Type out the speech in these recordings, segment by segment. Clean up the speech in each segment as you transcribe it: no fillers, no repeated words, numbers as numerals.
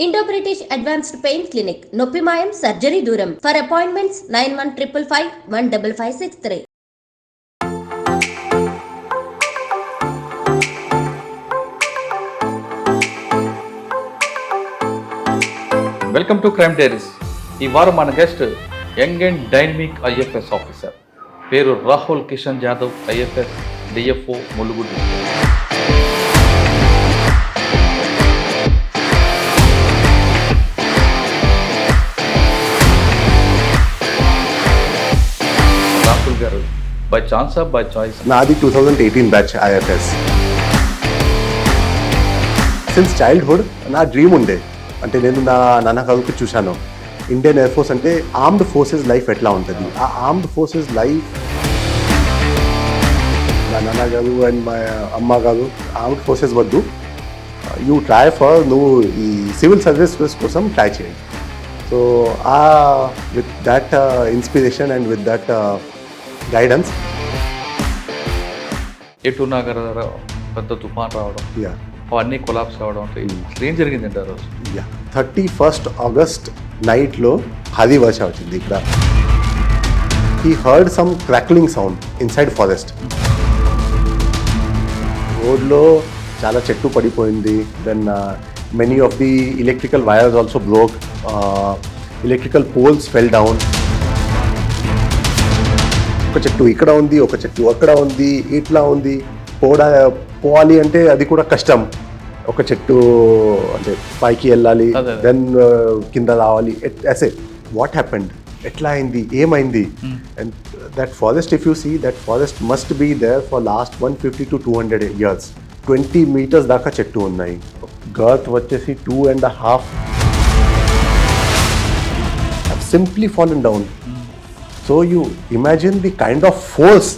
Indo-British Advanced Pain Clinic, Noppimayam Surgery Duram. For appointments 9155515563. Welcome to crime diaries. ఈ వారం మన guest young and dynamic IFS officer, పేరు Rahul Kishan Jadhav, IFS DFO Mulugu. Rahul గారు, by chance of by choice? నాది 2018 batch IFS. Since childhood నా dream ఉండే, అంటే నేను నా నాన్న కలుపు చూశాను. ఇండియన్ ఎయిర్ ఫోర్స్ అంటే ఆర్మ్డ్ ఫోర్సెస్ లైఫ్ ఎట్లా ఉంటుంది, ఆ ఆర్మ్డ్ ఫోర్సెస్ లైఫ్ నా నాన్న గారు అండ్ మా అమ్మ గారు ఆర్మ్డ్ ఫోర్సెస్ వద్దు, యూ ట్రై ఫర్, నువ్వు ఈ సివిల్ సర్వీసెస్ కోసం ట్రై చేయండి. So with that inspiration and with that guidance ఎటు నగర పెద్ద తుఫాన్ రావడం, అవన్నీ కొలాప్స్ అవ్వడం, ఏం జరిగిందంటే ఆ రోజు? 31st August నైట్లో హది వర్షం వచ్చింది ఇక్కడ. He heard some crackling sound inside forest. రోడ్లో చాలా చెట్టు పడిపోయింది. Then many of the electrical wires also broke, electrical poles fell down. ఒక చెట్టు ఇక్కడ ఉంది, ఒక చెట్టు అక్కడ ఉంది, ఇట్లా ఉంది. పోవాలి అంటే అది కూడా కష్టం. ఒక చెట్టు అంటే పైకి వెళ్ళాలి, దెన్ కింద రావాలి. అసే వాట్ హ్యాపెండ్, ఎట్లా అయింది, ఏమైంది? And that forest, if you see, that forest must be there for last 150 to 200 years. 20 meters దాకా చెట్టు ఉన్నాయి. గర్త్ వచ్చేసి 2.5 have simply fallen down. So you imagine the kind of force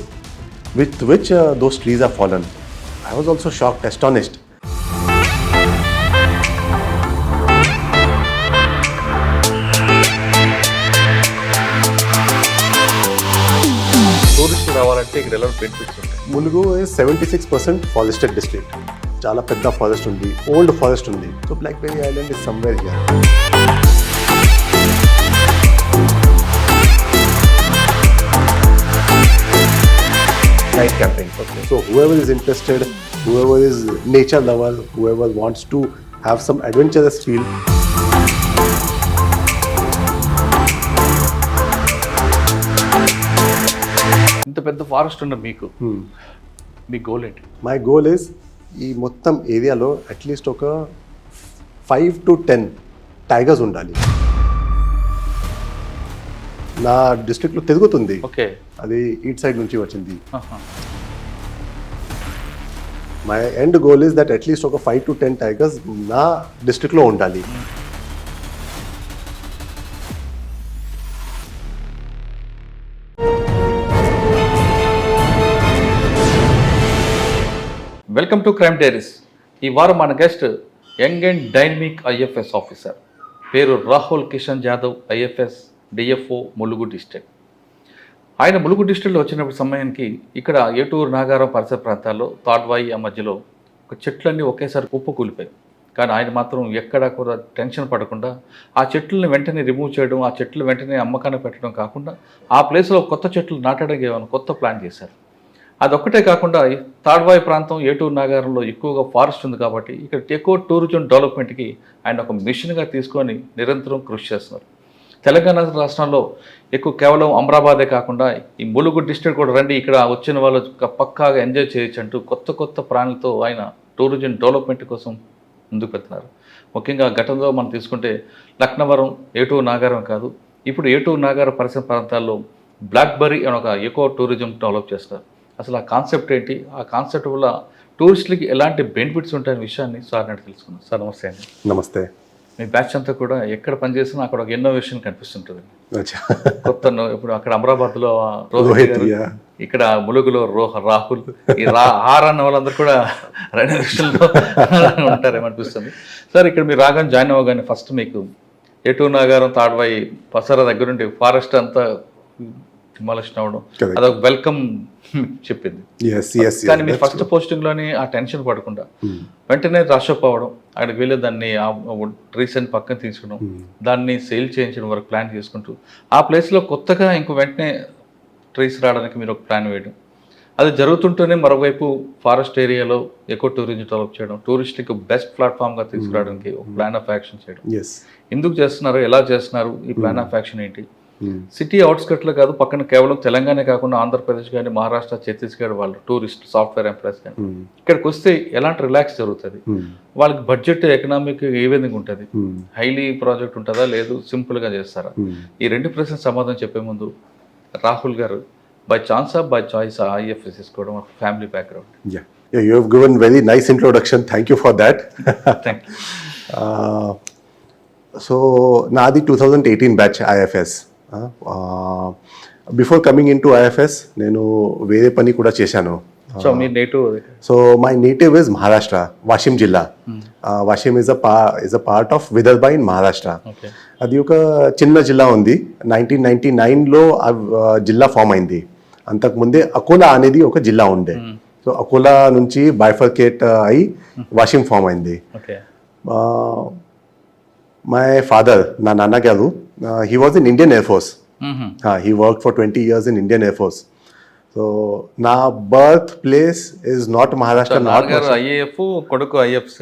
with which those trees have fallen. I was also shocked, astonished. టూరిస్టులు రావాలంటే ఇక్కడ ఎలా benefits ఉంటాయి? Mulugu is 76% forested district. చాలా పెద్ద ఫారెస్ట్ ఉంది, ఓల్డ్ ఫారెస్ట్ ఉంది. So blackberry island is somewhere here. Night camping. Okay. So whoever is interested, whoever is nature lover, whoever wants to have some adventurous feel, ఇంత పెద్ద forest ఉన్న మీకు మీ goal ఏంటి? my goal is ఈ మొత్తం ఏరియాలో at least ఒక 5 to 10 టైగర్స్ ఉండాలి. నా డిస్ట్రిక్ట్లో తిరుగుతుంది. ఓకే, అది ఈట్ సైడ్ నుంచి వచ్చింది. My end goal is that at least ఒక 5 to 10 టైగర్స్ నా డిస్ట్రిక్ట్లో ఉండాలి. Welcome to crime diaries. ఈ వారం మన guest young and dynamic IFS officer, పేరు Rahul Kishan Jadhav, IFS DFO Mulugu district. ఆయన ములుగు డిస్ట్రిక్ట్లో వచ్చినప్పుడు సమయానికి ఇక్కడ ఏటూరు నాగారం పరిసర ప్రాంతాల్లో తాడ్వాయి ఆ మధ్యలో ఒక చెట్లన్నీ ఒకేసారి కుప్పకూలిపోయాయి. కానీ ఆయన మాత్రం ఎక్కడా కూడా టెన్షన్ పడకుండా ఆ చెట్లను వెంటనే రిమూవ్ చేయడం, ఆ చెట్లు వెంటనే అమ్మకాన్ని పెట్టడం కాకుండా ఆ ప్లేస్లో కొత్త చెట్లు నాటడానికి ఏమైనా కొత్త ప్లాన్ చేశారు. అదొక్కటే కాకుండా తాడ్వాయి ప్రాంతం ఏటూరు నాగారంలో ఎక్కువగా ఫారెస్ట్ ఉంది కాబట్టి ఇక్కడ ఎక్కువ టూరిజం డెవలప్మెంట్కి ఆయన ఒక మిషన్గా తీసుకొని నిరంతరం కృషి చేస్తున్నారు. తెలంగాణ రాష్ట్రంలో ఎక్కువ కేవలం అమరాబాదే కాకుండా ఈ ములుగు డిస్ట్రిక్ట్ కూడా రండి, ఇక్కడ వచ్చిన వాళ్ళు పక్కాగా ఎంజాయ్ చేయొచ్చు అంటూ కొత్త కొత్త ప్రాణులతో ఆయన టూరిజం డెవలప్మెంట్ కోసం ముందుకు పెడుతున్నారు. ముఖ్యంగా గతంలో మనం తీసుకుంటే లక్నవరం, ఏటూరు నాగారం కాదు, ఇప్పుడు ఏటూరు నాగారం పరిసర ప్రాంతాల్లో బ్లాక్బెర్రీ అని ఒక ఎకో టూరిజం డెవలప్ చేస్తారు. అసలు ఆ కాన్సెప్ట్ ఏంటి, ఆ కాన్సెప్ట్ వల్ల టూరిస్టులకి ఎలాంటి బెనిఫిట్స్ ఉంటాయనే విషయాన్ని సార్ నేను తెలుసుకున్నాను. సార్ నమస్తే అండి. నమస్తే. మీ బ్యాచ్ అంతా కూడా ఎక్కడ పనిచేసినా అక్కడ ఒక ఇన్నోవేషన్ కనిపిస్తుంటుంది. కొత్త ఇప్పుడు అక్కడ అమరాబాద్లో రోహిత్, ఇక్కడ ములుగులో రాహుల్, ఈ ఆర్ అన్న వాళ్ళందరూ కూడా రెండు విషయంలో ఉంటారేమనిపిస్తుంది. సార్ ఇక్కడ మీరు రాగానే జాయిన్ అవ్వగానే ఫస్ట్ మీకు ఏటూరు నాగారం, తాడ్వాయి, పసర దగ్గర నుండి ఫారెస్ట్ అంతా డిమాలిషన్ అవ్వడం, Correct. అదొక వెల్కమ్ చెప్పింది. కానీ మీ ఫస్ట్ పోస్టింగ్లోని ఆ టెన్షన్ పడకుండా వెంటనే రషప్ అవ్వడం, అక్కడికి వెళ్ళి దాన్ని రీసెంట్ పక్కన తీసుకోవడం, దాన్ని సేల్ చేయించడం వరకు ప్లాన్ చేసుకుంటూ ఆ ప్లేస్లో కొత్తగా ఇంకో వెంటనే ట్రీస్ రావడానికి మీరు ఒక ప్లాన్ వేయడం, అది జరుగుతుంటేనే మరోవైపు ఫారెస్ట్ ఏరియాలో ఎకో టూరిజం డెవలప్ చేయడం, టూరిస్ట్కి బెస్ట్ ప్లాట్ఫామ్గా తీసుకురావడానికి ఒక ప్లాన్ ఆఫ్ యాక్షన్ చేయడం. ఎందుకు చేస్తున్నారు, ఎలా చేస్తున్నారు, ఈ ప్లాన్ ఆఫ్ యాక్షన్ ఏంటి? సిటీ అవుట్స్కట్లో కాదు, పక్కన కేవలం తెలంగాణ కాకుండా ఆంధ్రప్రదేశ్ కానీ మహారాష్ట్ర, ఛత్తీస్గఢ్ వాళ్ళు టూరిస్ట్ సాఫ్ట్వేర్ ఎంప్లాయీస్ కానీ ఇక్కడికి వస్తే ఎలాంటి రిలాక్స్ జరుగుతుంది, వాళ్ళకి బడ్జెట్ ఎకనామిక్ ఏ విధంగా ఉంటుంది, హైలీ ప్రాజెక్ట్ ఉంటుందా లేదు సింపుల్గా చేస్తారా? ఈ రెండు ప్రశ్నలు సమాధానం చెప్పే ముందు రాహుల్ గారు by chance of by choice IFS తీసుకోవడం family background. You have given very nice introduction. Thank you for that. Thank you. So, నాది 2018 batch IFS. Before coming into IFS నేను వేరే పని కూడా చేశాను. సో మీ native? So my native is Maharashtra, Washim జిల్లా. Washim is a part of Vidarbha in Maharashtra. అది ఒక చిన్న జిల్లా ఉంది. 1999లో జిల్లా ఫామ్ అయింది. అంతకుముందే అకోలా అనేది ఒక జిల్లా ఉండే. సో అకోలా నుంచి బైఫర్కేట్ అయి వాషిం ఫామ్ అయింది. మై ఫాదర్, నా నాన్న గారు, he was in Indian Air Force. He worked for 20 years in Indian Air Force. So నా birth place is not Maharashtra. IAF కొడుకు IF.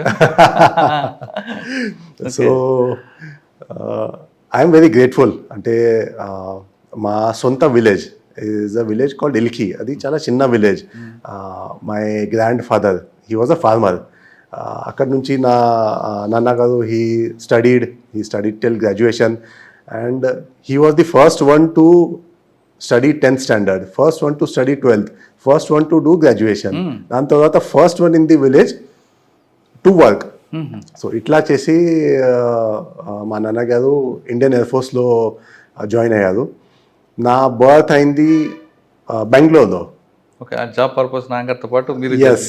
So I'm very grateful. అంటే మా సొంత village is a village called Ilki. అది చాలా చిన్న village. My grandfather, he was a farmer. అక్కడ నుంచి నా నాన్నగారు he studied till graduation and he was the first one to study 10th standard, first one to study 12th, first one to do graduation. దాని తర్వాత first one in the village to work. So ఇట్లా చేసి మా నాన్నగారు Indian air ఫోర్స్లో join అయ్యారు. నా birth అయింది బెంగళూరులో. జాబ్ పర్పస్ నాన్నగారితో పాటు మీరు? ఎస్.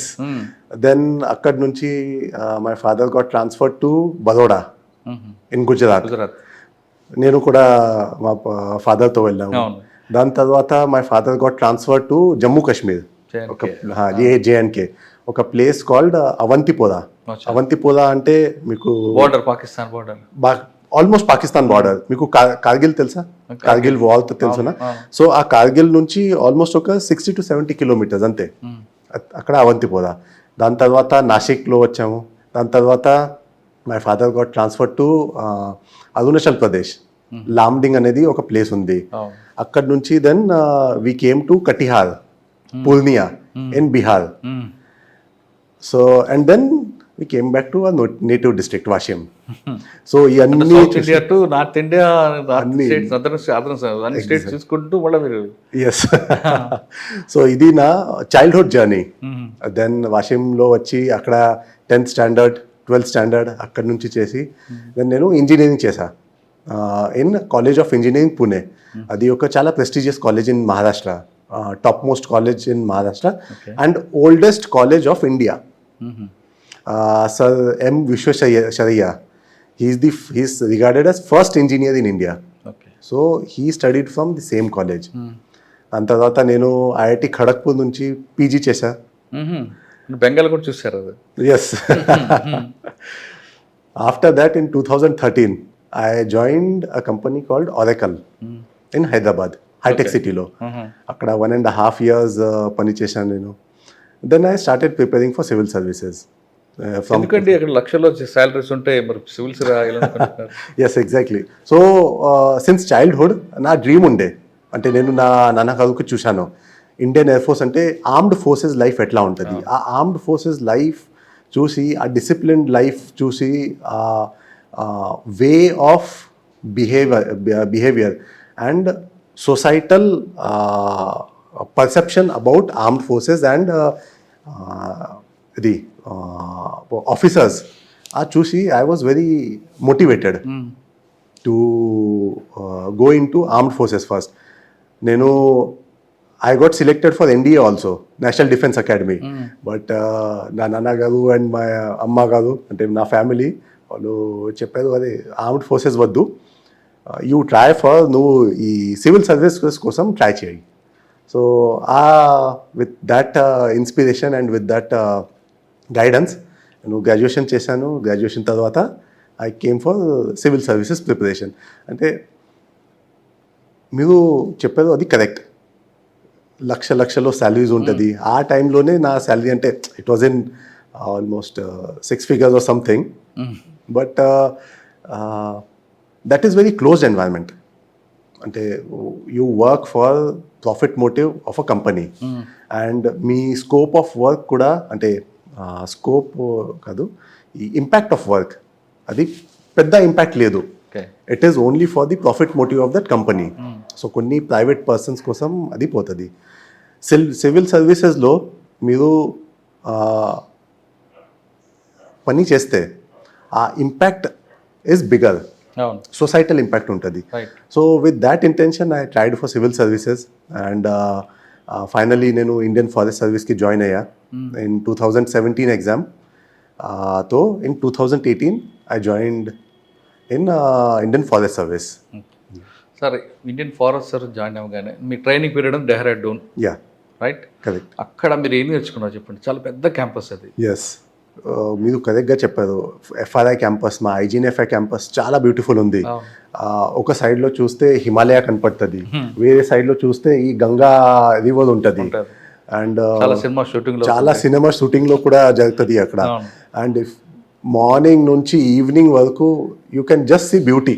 దెన్ అక్కడి నుంచి my father got transfer to Baroda in Gujarat. నేను కూడా మా ఫాదర్తో వెళ్ళాము. దాని తర్వాత my father got transfer to Jammu Kashmir, J&K, ఒక ప్లేస్ కాల్డ్ అవంతిపోరా. అవంతిపోరా అంటే మీకు border, Pakistan border, almost Pakistan border. మీకు కార్గిల్ తెలుసా? కార్గిల్ వాల్ తెలుసునా? సో ఆ కార్గిల్ నుంచి ఆల్మోస్ట్ ఒక 60 to 70 కిలోమీటర్స్ అంతే. అక్కడ అవంతిపోరా. దాని తర్వాత నాసిక్లో వచ్చాము. దాని తర్వాత my father got transfer to Arunachal Pradesh, Lumding అనేది ఒక ప్లేస్ ఉంది. అక్కడ నుంచి then we came to Katihar, Purnia in Bihar. So and then we came back to our native district, Washim. So ఇవన్నీ south India to north India, అన్ని స్టేట్స్ చూసుకుంటూ మళ్ళీ మీరు. ఎస్. సో ఇది నా చైల్డ్హుడ్ జర్నీ. దెన్ వాషింలో వచ్చి అక్కడ 10th స్టాండర్డ్, 12th స్టాండర్డ్ అక్కడ నుంచి చేసి దెన్ నేను ఇంజనీరింగ్ చేశా in college of engineering Pune. అది ఒక చాలా prestigious college in Maharashtra, top most college in Maharashtra and oldest college of India. Sir M. Vishwasharaya, he's regarded as first engineer in India. So he studied from the same college. దాని తర్వాత నేను IIT Kharagpur నుంచి PG చేశా. బెంగాల్ కూడా చూసారు అది? Yes. After that in 2013 I joined a company called Oracle in Hyderabad, Hitech సిటీలో. అక్కడ 1.5 years పని చేశాను నేను. Then I started preparing for civil services. ఎందుకంటే అక్కడ లక్షల్లో సాలరీస్ ఉంటాయి, మరి సివిల్స్ రాయాలనుకుంటున్నారు? Yes, exactly. So since childhood నా డ్రీమ్ ఉండే. అంటే నేను నా నాన్న కదుకు చూశాను ఇండియన్ ఎయిర్ ఫోర్స్ అంటే ఆర్మ్డ్ ఫోర్సెస్ లైఫ్ ఎట్లా ఉంటుంది. ఆ ఆర్మ్డ్ ఫోర్సెస్ లైఫ్ చూసి, ఆ డిసిప్లిన్డ్ లైఫ్ చూసి, way of behaviour and societal perception about armed forces and ఇది ఆఫీసర్స్ ఆ చూసి I was very motivated to go into armed forces first. నేను I got selected for NDA also, national defence academy. But నా నాన్న గారు and మా అమ్మ గారు అంటే నా ఫ్యామిలీ వాళ్ళు చెప్పారు అదే ఆర్మ్డ్ ఫోర్సెస్ వద్దు, యూ ట్రై ఫర్ నువ్వు ఈ సివిల్ సర్వీసెస్ కోసం ట్రై చేయి. So with that inspiration and with that guidance నేను గ్రాడ్యుయేషన్ చేశాను. గ్రాడ్యుయేషన్ తర్వాత I came for civil services preparation. అంటే మీరు చెప్పారు అది కరెక్ట్, లక్షలో శాలరీస్ ఉంటుంది. ఆ టైంలోనే నా శాలరీ అంటే it was in almost 6 figures or something. But that is very closed environment. అంటే you work for profit motive of a company and మీ స్కోప్ ఆఫ్ వర్క్ కూడా అంటే స్కోప్ కాదు, ఈ ఇంపాక్ట్ ఆఫ్ వర్క్ అది పెద్ద ఇంపాక్ట్ లేదు. It is only for the profit motive of that company. So కొన్ని ప్రైవేట్ పర్సన్స్ కోసం అది పోతుంది. సివిల్ సర్వీసెస్లో మీరు పని చేస్తే ఆ impact is bigger, societal impact ఉంటుంది. So with that intention I tried for civil services and finally నేను ఇండియన్ ఫారెస్ట్ సర్వీస్కి జాయిన్ అయ్యా ఇన్ 2017 ఎగ్జామ్. తో in 2018 I joined in Indian forest service. సరే, ఇండియన్ ఫారెస్ట్ సర్వీస్ జాయిన్ అవ్వగానే మీ training period Dehradun, yeah right? Correct. అక్కడ మీరు ఏం నేర్చుకున్నారు చెప్పండి. చాలా పెద్ద క్యాంపస్ అది. ఎస్, మీరు కరెక్ట్గా చెప్పారు. ఎఫ్ఆర్ఐ క్యాంపస్, మా ఐజీఎన్ఎఫ్ఐ క్యాంపస్ చాలా బ్యూటిఫుల్ ఉంది. ఒక సైడ్లో చూస్తే హిమాలయ కనపడుతుంది, వేరే సైడ్లో చూస్తే ఈ గంగా రివర్ ఉంటుంది. అండ్ చాలా సినిమా షూటింగ్లో కూడా జరుగుతుంది అక్కడ. అండ్ మార్నింగ్ నుంచి ఈవినింగ్ వరకు you can just see beauty.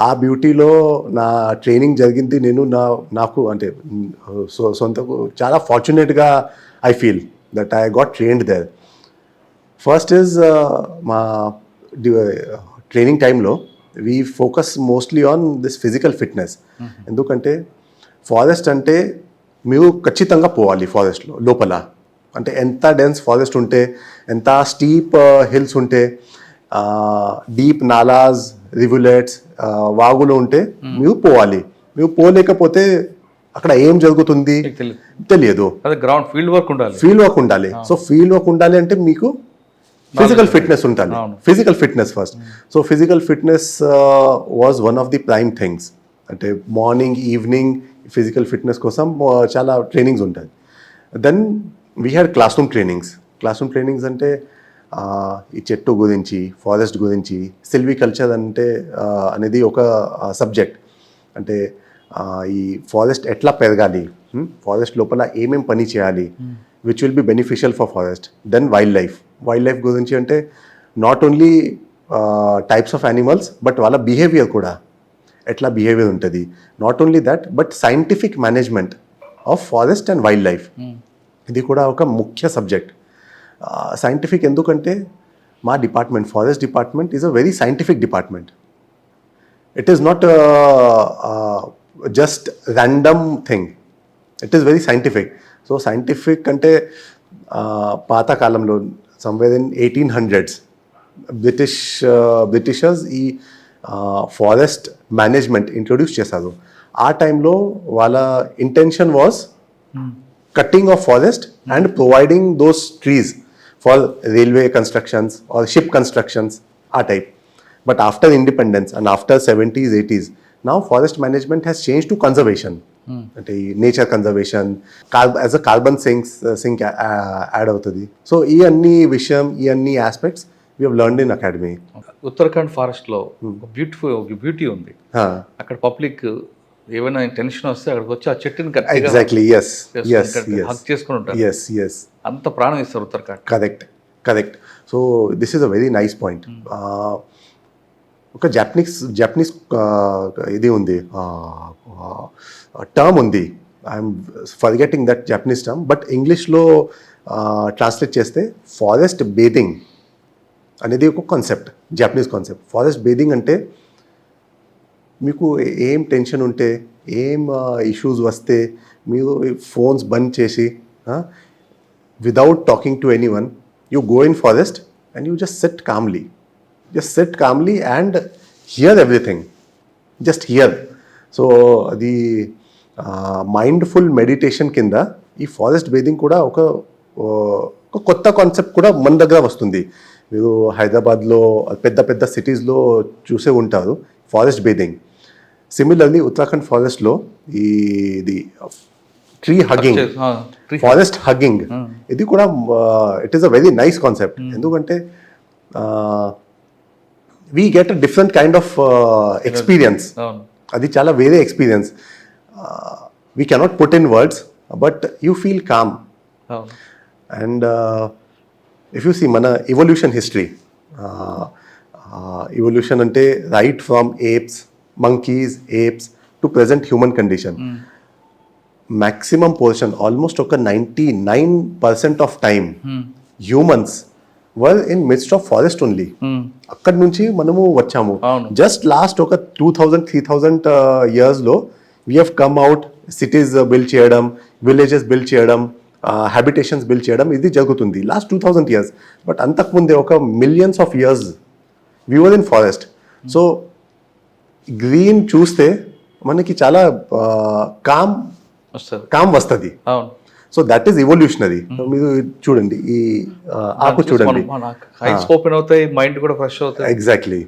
ఆ బ్యూటీలో నా ట్రైనింగ్ జరిగింది. నేను నాకు అంటే సొంత చాలా ఫార్చునేట్గా I feel that I got trained there. First is మా ట్రైనింగ్ టైంలో we focus mostly on this physical fitness. ఎందుకంటే ఫారెస్ట్ అంటే మీరు ఖచ్చితంగా పోవాలి ఫారెస్ట్లో లోపల. అంటే ఎంత డెన్స్ ఫారెస్ట్ ఉంటే, ఎంత స్టీప్ హిల్స్ ఉంటే, డీప్ నాలాస్, రివులెట్స్, వాగులు ఉంటే మీరు పోవాలి. మీరు పోలేకపోతే అక్కడ ఏం జరుగుతుంది తెలియదు. గ్రౌండ్ ఫీల్డ్ వర్క్ ఉండాలి. సో ఫీల్డ్ వర్క్ ఉండాలి అంటే మీకు ఫిజికల్ ఫిట్నెస్ ఉండాలి. Physical fitness first. So physical fitness was one of the prime things. అంటే మార్నింగ్ ఈవినింగ్ ఫిజికల్ ఫిట్నెస్ కోసం చాలా ట్రైనింగ్స్ ఉంటాయి. Then we had classroom trainings అంటే ఈ చెట్టు గురించి, ఫారెస్ట్ గురించి, సిల్వికల్చర్ అంటే అనేది ఒక సబ్జెక్ట్. అంటే ఈ ఫారెస్ట్ ఎట్లా పెరగాలి, ఫారెస్ట్ లోపల ఏమేం పని చేయాలి, which will be beneficial for forest. Then wildlife గురించి అంటే not only types of animals but వాళ్ళ బిహేవియర్ కూడా ఎట్లా బిహేవియర్ ఉంటుంది. Not only that but scientific management of forest and wildlife, ఇది కూడా ఒక ముఖ్య సబ్జెక్ట్. సైంటిఫిక్ ఎందుకంటే మా department, forest department is a very scientific department. It is not just random thing, it is very scientific. So scientific అంటే పాతకాలంలో somewhere in 1800s Britishers ఈ forest management introduce చేశారు. ఆ టైంలో వాళ్ళ intention was cutting of forest and providing those trees for railway constructions or ship constructions, our type. But after independence and after 70s, 80s, now forest management has changed to conservation. Nature conservation, as a carbon sink add అవుతుంది. So ఈ అన్ని aspects we have learned in academy. Uttarakhand forest లో beauty ఉంది. అక్కడ public ఏమైనా tension వస్తే అక్కడికి వచ్చి ఆ చెట్టుని ఎగ్జాక్ట్లీ హక్ చేసుకుని ఉంటారు. అంత ప్రాణం ఇస్తారు Uttarakhand. Correct. So this is a very nice point. ఒక జపనీస్ ఇది ఉంది, టర్మ్ ఉంది. I'm forgetting that Japanese term, but ఇంగ్లీష్లో ట్రాన్స్లేట్ చేస్తే ఫారెస్ట్ బేదింగ్ అనేది ఒక concept, Japanese concept. Forest bathing అంటే మీకు ఏం టెన్షన్ ఉంటే, ఏం ఇష్యూస్ వస్తే మీరు ఫోన్స్ బంద్ చేసి without talking to anyone you go in forest and you just SIT Kamli and here everything, just hear. So అది మైండ్ఫుల్ మెడిటేషన్ కింద ఈ ఫారెస్ట్ బేదింగ్ కూడా ఒక కొత్త కాన్సెప్ట్ కూడా మన దగ్గర వస్తుంది. మీరు హైదరాబాద్లో పెద్ద సిటీస్లో చూసే ఉంటారు ఫారెస్ట్ బేదింగ్. సిమిలర్లీ ఉత్తరాఖండ్ ఫారెస్ట్లో ఇది ట్రీ హగ్గింగ్, ఫారెస్ట్ హగ్గింగ్, ఇది కూడా it is a very nice concept. ఎందుకంటే we get a different kind of experience. అది చాలా వేరే experience. We cannot put in words, but you feel calm. And if you see మన evolution history, evolution అంటే right from apes, monkeys, apes to present human condition. Maximum portion, almost ఒక 99% of time, humans were in midst of forest only. అక్కడి నుంచి మనము వచ్చాము. Just last ఒక 2000-3000 years లో we have come out, cities build చేయడం, villages build చేయడం, habitations build చేయడం, ఇది జరుగుతుంది లాస్ట్ 2000 years. బట్ అంతకుముందే ఒక millions of years we were in forest. So green చూస్తే మనకి చాలా కామ్ వస్తుంది. So that is evolutionary. మీరు చూడండి ఈ ఆకు చూడండి, ఓపెన్ అవుతాయి, మైండ్ కూడా ఫ్రెష్ అవుతాయి. ఎగ్జాక్ట్లీ.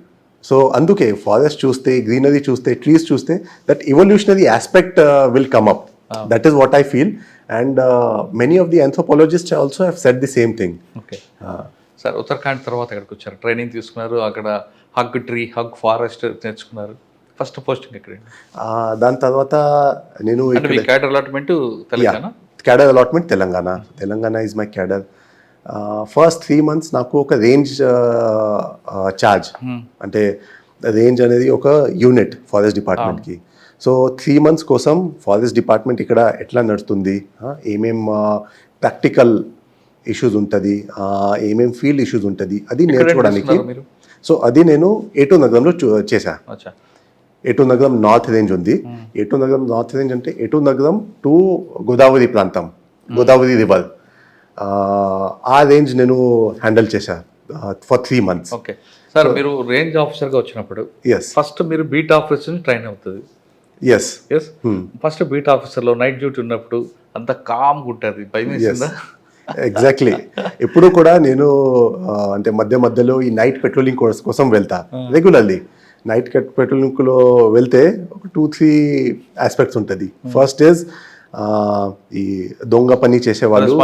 సో అందుకే ఫారెస్ట్ చూస్తే, గ్రీనరీ చూస్తే, ట్రీస్ చూస్తే that evolutionary aspect will come up. That is what I feel. And many of the anthropologist also have said the same thing. Okay sir, Uttarakhand తర్వాత ఎక్కడికి వచ్చారు? Training తీసుకున్నారు, అక్కడ హగ్ ట్రీ, హగ్ ఫారెస్ట్ నేర్చుకున్నారు. First posting ఎక్కడ? దాని తర్వాత నేను cadre allotment Telangana. Cadre allotment Telangana. Telangana is my cadre. First 3 months నాకు ఒక రేంజ్ ఛార్జ్, అంటే రేంజ్ అనేది ఒక యూనిట్ ఫారెస్ట్ డిపార్ట్మెంట్కి. సో 3 months కోసం ఫారెస్ట్ డిపార్ట్మెంట్ ఇక్కడ ఎట్లా నడుస్తుంది, ఏమేం ప్రాక్టికల్ ఇష్యూస్ ఉంటుంది, ఏమేం ఫీల్డ్ ఇష్యూస్ ఉంటుంది, అది నేర్చుకోవడానికి. సో అది నేను ఏటూ నగరంలో చేశా. ఏటూ నగరం నార్త్ రేంజ్ ఉంది. ఏటూ నగరం నార్త్ రేంజ్ అంటే ఏటూ నగరం టు గోదావరి ప్రాంతం, గోదావరి రివర్, ఆ రేంజ్ నేను హ్యాండిల్ చేశా ఫర్ 3 months. ఓకే సార్, మీరు రేంజ్ ఆఫీసర్గా వచ్చినప్పుడు ఫస్ట్ మీరు బీట్ ఆఫీసర్ ట్రైన్ అవుతుంది. ఎస్. ఫస్ట్ బీట్ ఆఫీసర్లో నైట్ డ్యూటీ ఉన్నప్పుడు అంత కామ్గా ఉంటుంది, భయం వేసిందా? ఎగ్జాక్ట్లీ. ఎప్పుడు కూడా నేను అంటే మధ్యలో ఈ నైట్ పెట్రోలింగ్ కోసం వెళ్తా రెగ్యులర్లీ. నైట్ పెట్రోలింగ్లో వెళ్తే ఒక 2-3 ఆస్పెక్ట్స్ ఉంటుంది. ఫస్ట్ ఈజ్ ఈ దొంగ పని చేసేవాళ్ళు,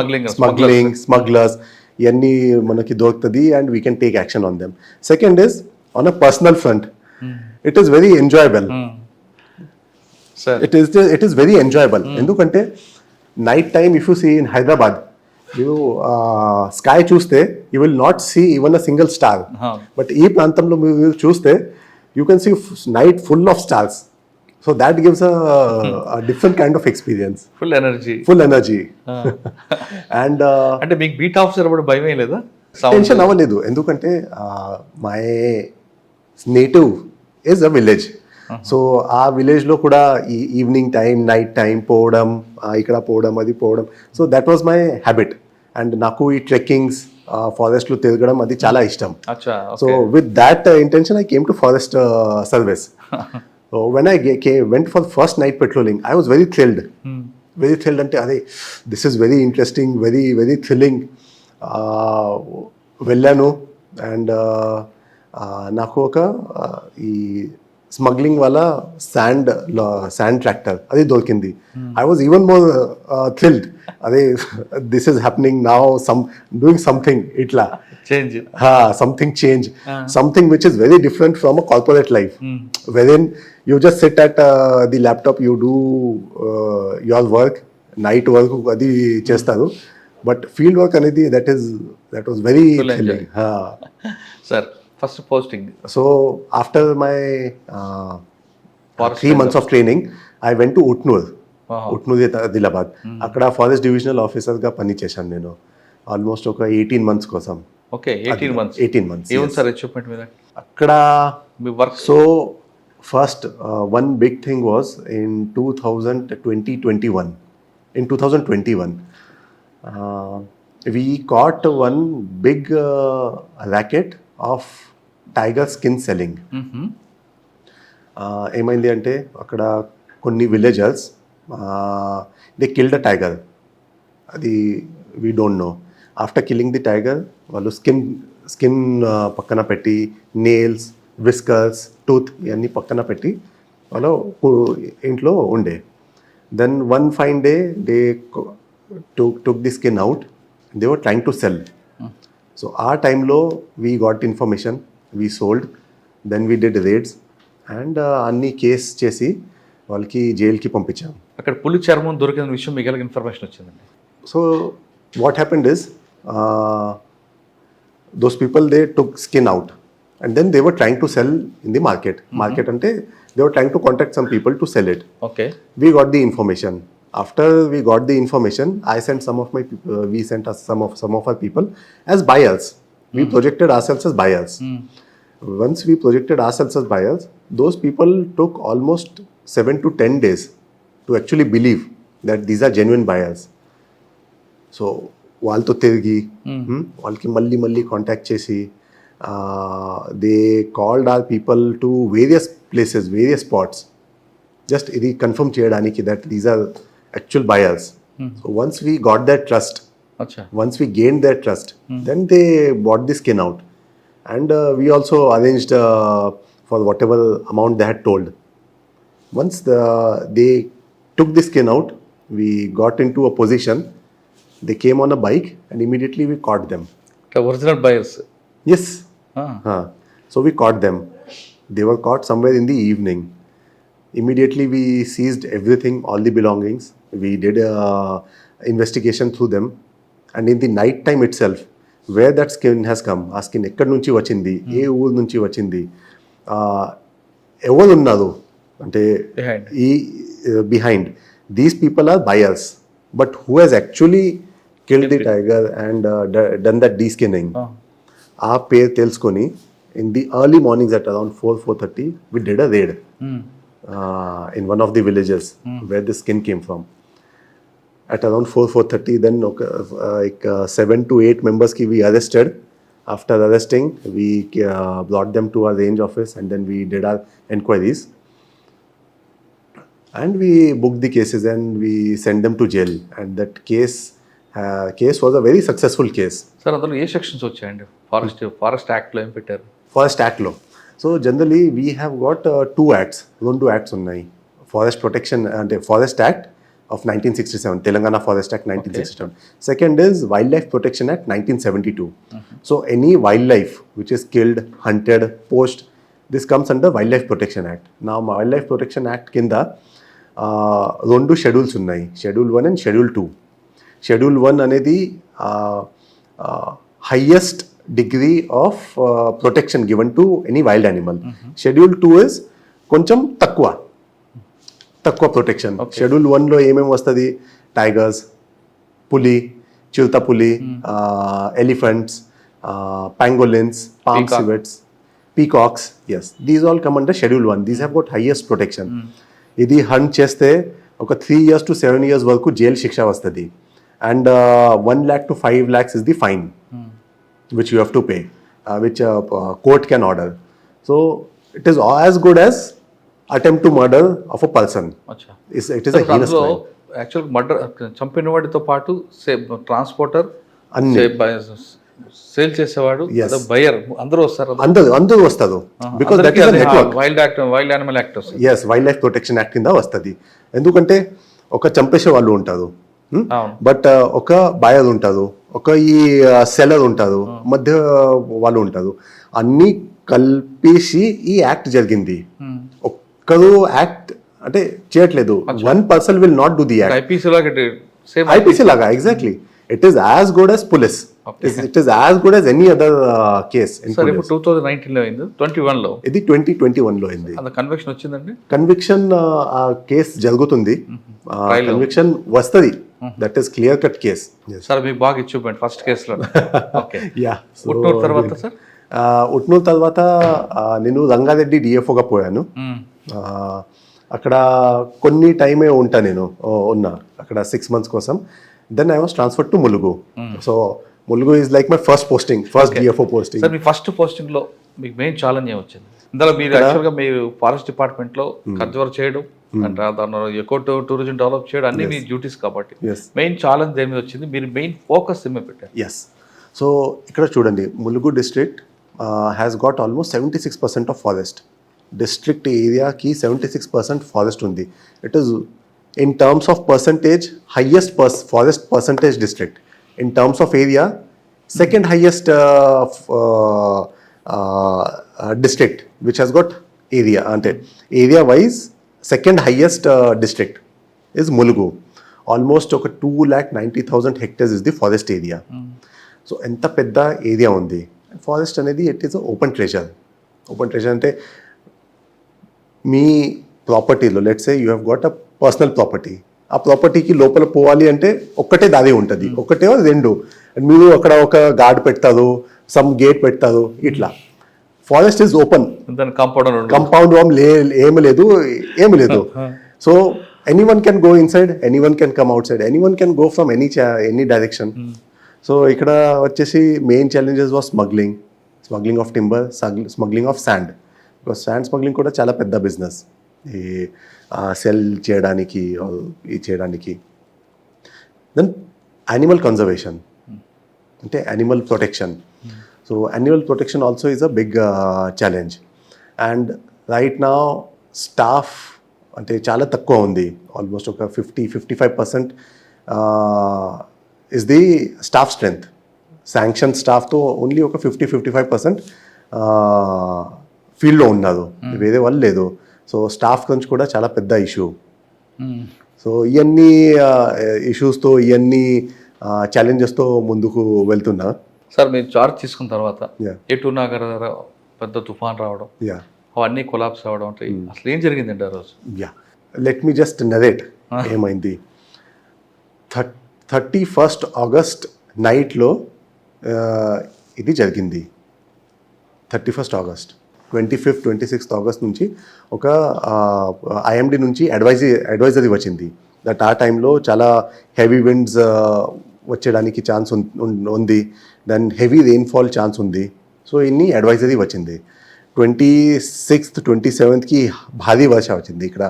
స్మగ్లర్స్, ఇవన్నీ మనకి దొరుకుతుంది and we can take action on them. Second is on a personal front, it is very enjoyable. It is very enjoyable. ఎందుకంటే night time if you see in Hyderabad, మీరు స్కై చూస్తే you will not see even a single star. But ఈ ప్రాంతంలో మీరు చూస్తే you can see night full of stars. So that gives a different kind of experience. Full energy. And అంటే మీకు beat officer కూడా భయం లేదా? టెన్షన్ అవ్వలేదు. ఎందుకంటే my native is a village. So ఆ విలేజ్లో కూడా ఈ ఈవినింగ్ టైం, నైట్ టైం పోవడం, ఇక్కడ పోవడం, అది పోవడం, so that was my habit. And నాకు ఈ ట్రెక్కింగ్స్, ఫారెస్ట్లో తిరగడం అది చాలా ఇష్టం. So with that intention I came to forest service. So when I went for first night patrolling I was very thrilled. అంటే అదే this is very interesting, very thrilling. వెళ్ళాను అండ్ నాకు ఒక ఈ స్మగ్లింగ్ వల్ల శాండ్ ట్రాక్టర్ అది దొరికింది. I was even more thrilled. అదే this is happening now, doing something ఇట్లా something which is very different from a corporate life, wherein you just sit at the laptop, you do your work, night work adi chestaru, but field work anedi that was very thrilling. Sir, first posting. So after my 3 months of training I went to Utnur, Adilabad. అక్కడ forest divisional ఆఫీసర్గా పని చేశాను నేను almost ఒక 18 months కోసం. Okay, 18 months. ఏముంది sir achievement మీద అక్కడ మీ work? So first one big thing was in 2021. In 2021 we caught one big racket of tiger skin selling. ఏమైంది అంటే అక్కడ కొన్ని villagers they killed a tiger. అది we don't know. After killing the tiger వాళ్ళు skin పక్కన పెట్టి, nails, viscous, tooth ఇవన్నీ పక్కన పెట్టి వాళ్ళు ఇంట్లో ఉండే. Then one fine day they took the skin out. They were trying to sell. So our టైంలో we got information, we sold, then we did raids and అన్ని కేస్ చేసి వాళ్ళకి జైలుకి పంపించాం. అక్కడ పులి చర్మం దొరికిన విషయం మీకు ఎలా ఇన్ఫర్మేషన్ వచ్చిందండి? So what happened is those people, they took skin out and then they were trying to sell in the market. Market ante they were trying to contact some people to sell it. Okay. We got the information. After we got the information, I sent some of my people, we sent us some of our people as buyers. We projected ourselves as buyers. Once we projected ourselves as buyers, those people took almost 7 to 10 days to actually believe that these are genuine buyers. So వాళ్ళతో తిరిగి వాళ్ళకి మళ్ళీ contact చేసి they called our people to various places, various spots, just ఇది confirm చేయడానికి that these are actual buyers. So once we got their trust, once we gained their trust, then they bought the skin out. And we also arranged for whatever amount they had told. Once they took the skin out, we got into a position. They came on a bike and immediately we caught them. The original buyers? Yes. So we caught them. They were caught somewhere in the evening. Immediately we seized everything, all the belongings. We did a investigation through them, and in the night time itself, where that skin has come, ఆ skin ఎక్కడి నుంచి వచ్చింది, ఏ ఊరు నుంచి వచ్చింది, ఎవరు ఉన్నారు అంటే ఈ behind, these people are buyers. But who has actually killed the tiger and done that deskinning, ఆ పేరు తెలుసుకొని in the early mornings at around 4:30 we did a raid in one of the villages where the skin came from. At around 4:30 then 7 to 8 members ki we arrested. After arresting, we brought them to our range office and then we did our enquiries and we booked the cases and we sent them to jail. And that case was a very successful case. Sir అందులో ఏ sections వచ్చాయండి? Forest యాక్ట్లో ఏం పెట్టారు? Forest యాక్ట్లో so generally we have got 2 acts, 2 acts ఉన్నాయి. Forest protection అంటే forest act of 1967, Telangana forest act 1967. Second is wild life protection act 1972. So any wild life which is killed, haunted, post, this comes under wild life protection act. నా wild life protection act కింద 2 schedules ఉన్నాయి, schedule 1 and schedule 2. Schedule 1 అనేది highest degree of protection given to any wild animal. Schedule 2 is కొంచెం తక్కువ protection. Schedule 1లో ఏమేమి వస్తుంది? Tigers, పులి, చిరుత పులి, elephants, pangolins, palm civets, peacocks. Yes, these all come under schedule 1. These have got highest protection. ఇది hunt చేస్తే ఒక 3 years to 7 years వరకు జైలు శిక్ష వస్తుంది. And 1 lakh to 5 lakhs is the fine which you have to pay, which court can order. So it is as good as attempt to murder of a person. It is a heinous crime. Actual murder, చంపిన వాడితో పాటు transporter, sale చేసేవాడు, buyer, అందరూ వస్తారు. అందరూ వస్తారు because that is a network. Wild animal act వస్తుంది. yes, wild life protection act కింద వస్తుంది. ఎందుకంటే ఒక చంపేసే వాళ్ళు ఉంటారు, బట్ ఒక బయర్ ఉంటారు, ఒక ఈ సెల్లర్ ఉంటారు, మధ్య వాళ్ళు ఉంటారు, అన్నీ కలిపేసి ఈ యాక్ట్ జరిగింది. ఒక్కరు యాక్ట్ అంటే చేయట్లేదు. 1 person will not do the act. IPC లాగా exactly. It is as good as police. It is as good as any other case in police. ఇప్పుడు 2019 లో అయింది, 21 లో ఇది 2021 లో అయింది. అంత కన్విక్షన్ వచ్చిందండి. కన్విక్షన్ కేసు జరుగుతుంది, కన్విక్షన్ వస్తుంది. That is clear cut case. Sir మీకు బాగా ఇచ్చి ఫస్ట్ కేసులో. యా. ఉట్నూరు తర్వాత సార్? ఉట్నూరు తర్వాత నేను రంగారెడ్డి డిఎఫ్ఓగా పోయాను. అక్కడ కొన్ని టైమే నేను ఉన్నా అక్కడ 6 months కోసం. Then I was transferred to Mulugu. So Mulugu is like my first posting, first DFO posting. Sir, me first posting లో మీకు మెయిన్ ఛాలెంజ్ ఏమొచ్చింది? ఇందులో మీరు యాక్చువల్గా మీరు ఫారెస్ట్ డిపార్ట్మెంట్ లో కన్జర్వ్ చేయడం అంటే దాని ఎకో టూరిజం డెవలప్ చేయడం అన్ని మీ డ్యూటీస్ కాబట్టి మెయిన్ ఛాలెంజ్ దేని మీద వచ్చింది? మీరు మెయిన్ ఫోకస్ ఏమే పెట్టారు? ఎస్. సో ఇక్కడ చూడండి, Mulugu district has got almost 76% of forest. District ఏరియాకి 76% ఫారెస్ట్ ఉంది. It is in terms of percentage highest forest percentage district. In terms of area second highest district which has got area, అంటే area wise second highest district is Mulugu. Almost ఒక 2,90,000 hectares is the forest area. So ఎంత పెద్ద area ఉంది. Forest అనేది it is open treasure. Open treasure అంటే మీ ప్రాపర్టీలో let's say you have got a personal property, ఆ ప్రాపర్టీకి లోపల పోవాలి అంటే ఒక్కటే దారి ఉంటుంది, ఒకటే రెండు. మీరు అక్కడ ఒక గార్డ్ పెడతారు, సమ్ గేట్ పెడతారు, ఇట్లా. ఫారెస్ట్ ఈజ్ ఓపెన్, కంపౌండ్ వామ్ ఏమి లేదు. So anyone can go inside, anyone can come outside, anyone can go from any direction. So ఇక్కడ వచ్చేసి main challenges was smuggling of timber, smuggling of sand. Because sand smuggling కూడా చాలా పెద్ద business, ఈ sell చేయడానికి చేయడానికి. దెన్ యానిమల్ కన్జర్వేషన్ అంటే animal protection. So animal protection also is a big challenge. And right now staff అంటే చాలా తక్కువ ఉంది. ఆల్మోస్ట్ ఒక 55% is the staff strength. Sanction స్టాఫ్తో ఓన్లీ ఒక 55% ఫీల్డ్లో ఉన్నారు, వేరే వాళ్ళు లేదు. సో స్టాఫ్ గురించి కూడా చాలా పెద్ద ఇష్యూ. సో ఇవన్నీ ఇష్యూస్తో ఇవన్నీ ఛాలెంజెస్తో ముందుకు వెళ్తున్నా. సార్ మీరు చార్జ్ తీసుకున్న తర్వాత ఎటు నగర పెద్ద తుఫాన్ రావడం, అవన్నీ కొలాప్స్ అవ్వడం, అంటే అసలు ఏం జరిగిందండి ఆ రోజు? లెట్ మీ జస్ట్ నరేట్ ఏమైంది. 31st August నైట్లో ఇది జరిగింది. 31st August, 25th 26th August నుంచి ఒక IMD నుంచి అడ్వైజరీ వచ్చింది దట్ ఆ టైంలో చాలా హెవీ విండ్స్ వచ్చేయడానికి ఛాన్స్ ఉంది, దెన్ హెవీ రెయిన్ఫాల్ ఛాన్స్ ఉంది. సో ఇన్ని అడ్వైజరీ వచ్చింది. 26th 27th భారీ వర్ష వచ్చింది. ఇక్కడ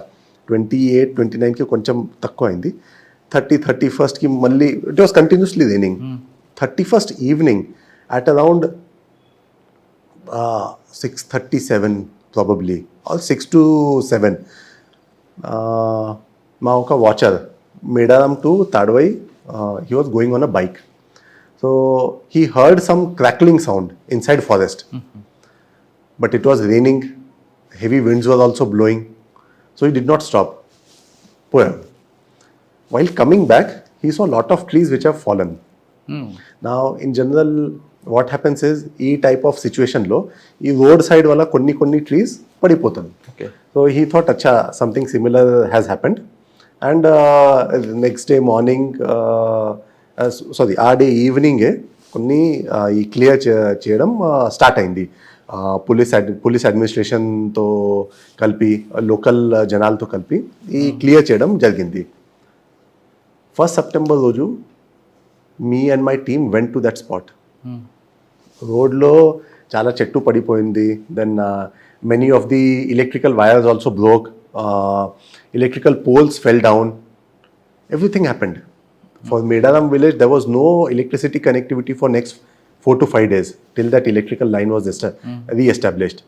28 29 కొంచెం తక్కువ అయింది. 31st మళ్ళీ it was continuously raining. 31st evening at around 6:37 probably or 6 to 7 మా ఒక watcher Medaram to Tadvai, he was going on a bike. So he heard some crackling sound inside forest. But it was raining, heavy winds were also blowing, so he did not stop. While coming back, he saw a lot of trees which have fallen. Now, in general, what happens is, ee type of situation lo, ee road side wala konni trees padipotam. Okay. So he thought, acha, something similar has happened. And next day morning, ఆ day ఈవినింగే కొన్ని ఈ clear చేయడం start అయింది. Police అడ్మినిస్ట్రేషన్తో కలిపి, local జనాలతో కలిపి ఈ clear చేయడం జరిగింది. 1st September రోజు me and my team went to that spot. రోడ్లో చాలా చెట్టు పడిపోయింది. Then many of the electrical wires also broke, electrical poles fell down, everything happened. For Medaram village there was no electricity connectivity for next 4 to 5 days till that electrical line was re-established.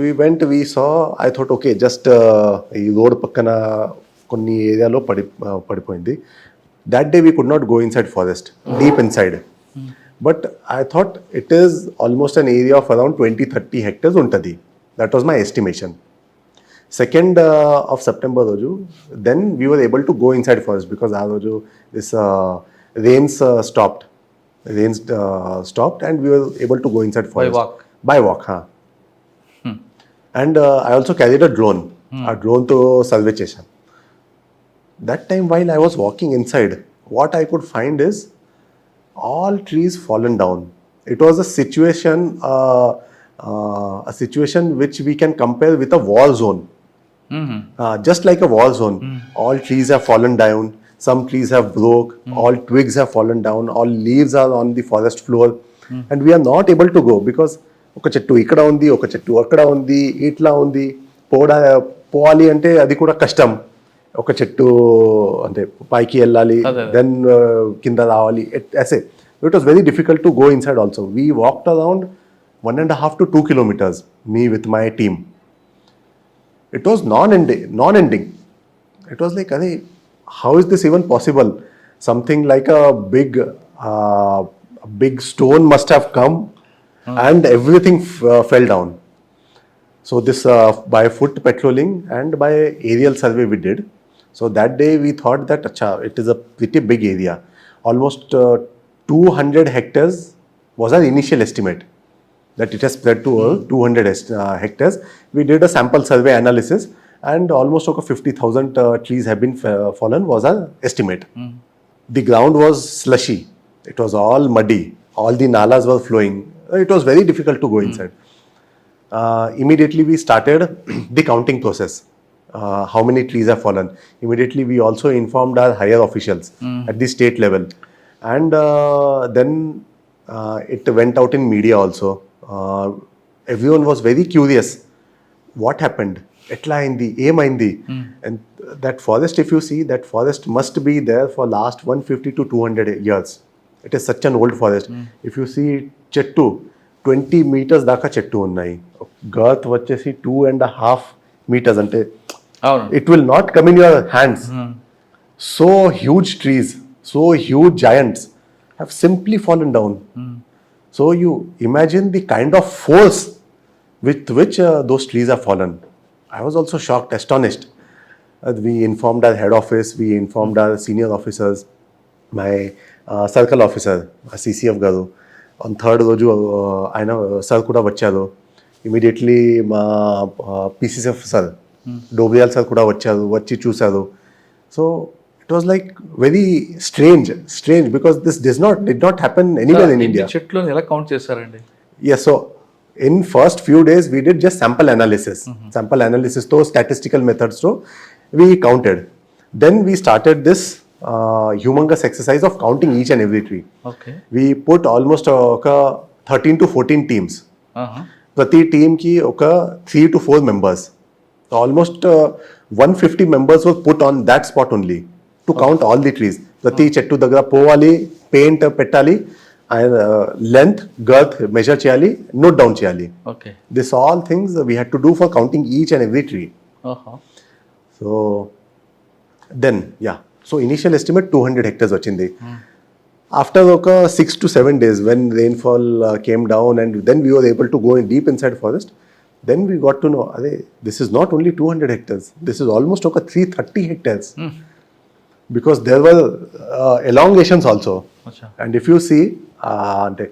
We went, we saw, I thought okay, just ee road pakkana konni area lo padipoyindi. That day we could not go inside forest, deep inside. But I thought it is almost an area of around 20-30 hectares untadi. That was my estimation. 2nd of September roju, then we were able to go inside forest because aa roju this rains stopped. Rains stopped and we were able to go inside forest. By walk, huh? And I also carried a drone. A drone to survey chesam. That time while I was walking inside, what I could find is all trees fallen down. It was a situation which we can compare with a war zone. Just like a war zone. All trees have fallen down, some trees have broke, all twigs have fallen down, all leaves are on the forest floor, and we are not able to go because oka chettu ikkada undi, oka chettu akkada undi, itla undi, పోవాలి అంటే అది కూడా కష్టం. ఒక చెట్టు అంటే పైకి వెళ్ళాలి, దెన్ కింద రావాలి, ऐसे it was very difficult to go inside also. We walked around 1.5 to 2 kilometers, me with my team. It was non-ending. It was like, "Arey, how is this even possible? Something like a big stone must have come and everything fell down." So this by foot patrolling and by aerial survey we did. So that day we thought that acha, it is a pretty big area. Almost 200 hectares was our initial estimate, that it has spread to 200 hectares. We did a sample survey analysis and almost over 50,000 trees have been fallen was our estimate. The ground was slushy. It was all muddy. All the nalas were flowing. It was very difficult to go inside. Immediately we started the counting process. How many trees have fallen? Immediately we also informed our higher officials at the state level. And then it went out in media also. Everyone was very curious. What happened? Etla aindi, em aindi. And that forest, if you see, that forest must be there for last 150 to 200 years. It is such an old forest. If you see chettu, 20 meters దాకా చెట్టు ఉన్నాయి. Girth వచ్చేసి 2.5 meters అంటే it will not come in your hands. So huge trees, so huge giants have simply fallen down. So you imagine the kind of force with which those trees have fallen. I was also shocked, astonished. We informed our head office, we informed our senior officers, my circle officer, CCF garu. On third రోజు ఆయన sir కూడా వచ్చారు. Immediately మా PCCF sir Dobriyal sir కూడా వచ్చారు, వచ్చి చూశారు. So it was like very strange because this did not happen anywhere in India. చెట్లను ఎలా కౌంట్ చేశారండి? Yes, so in first few days we did just sample analysis. Sample analysis to statistical methods to we counted. Then we started this humongous exercise of counting each and every tree. Okay. We put almost 13 to 14 teams. ప్రతి టీమ్కి ఒక 3 to 4 members. So almost 150 members were put on that spot only to count all the trees. ప్రతి చెట్టు దగ్గర పోవాలి, paint పెట్టాలి, length, girth measure చేయాలి, note down చేయాలి. Okay. This all things we had to do for counting each and every tree. So then, yeah. So initial estimate 200 hectares వచ్చింది. After 6 to 7 days when rainfall came down and then we were able to go in deep inside forest, then we got to know, this is not only 200 hectares, this is almost 330 hectares. Because there were elongations also. And if you see, అంటే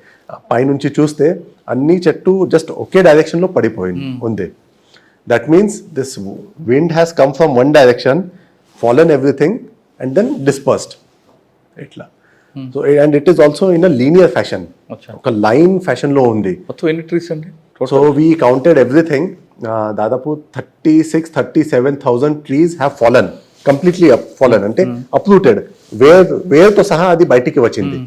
పైనుంచి చూస్తే అన్ని చెట్టు just ఒకే డైరెక్షన్లో పడిపోయింది ఉంది. That means this wind has come from one direction, fallen everything and then dispersed. Itla. So and it is also in a linear fashion. ఒక line fashion లో ఉంది. మొత్తం ఎన్ని ట్రీస్ అండి? So we counted everything. దాదాపు 37,000 trees have fallen, completely fallen అంటే uprooted. వేర్తో సహా అది బయటికి వచ్చింది.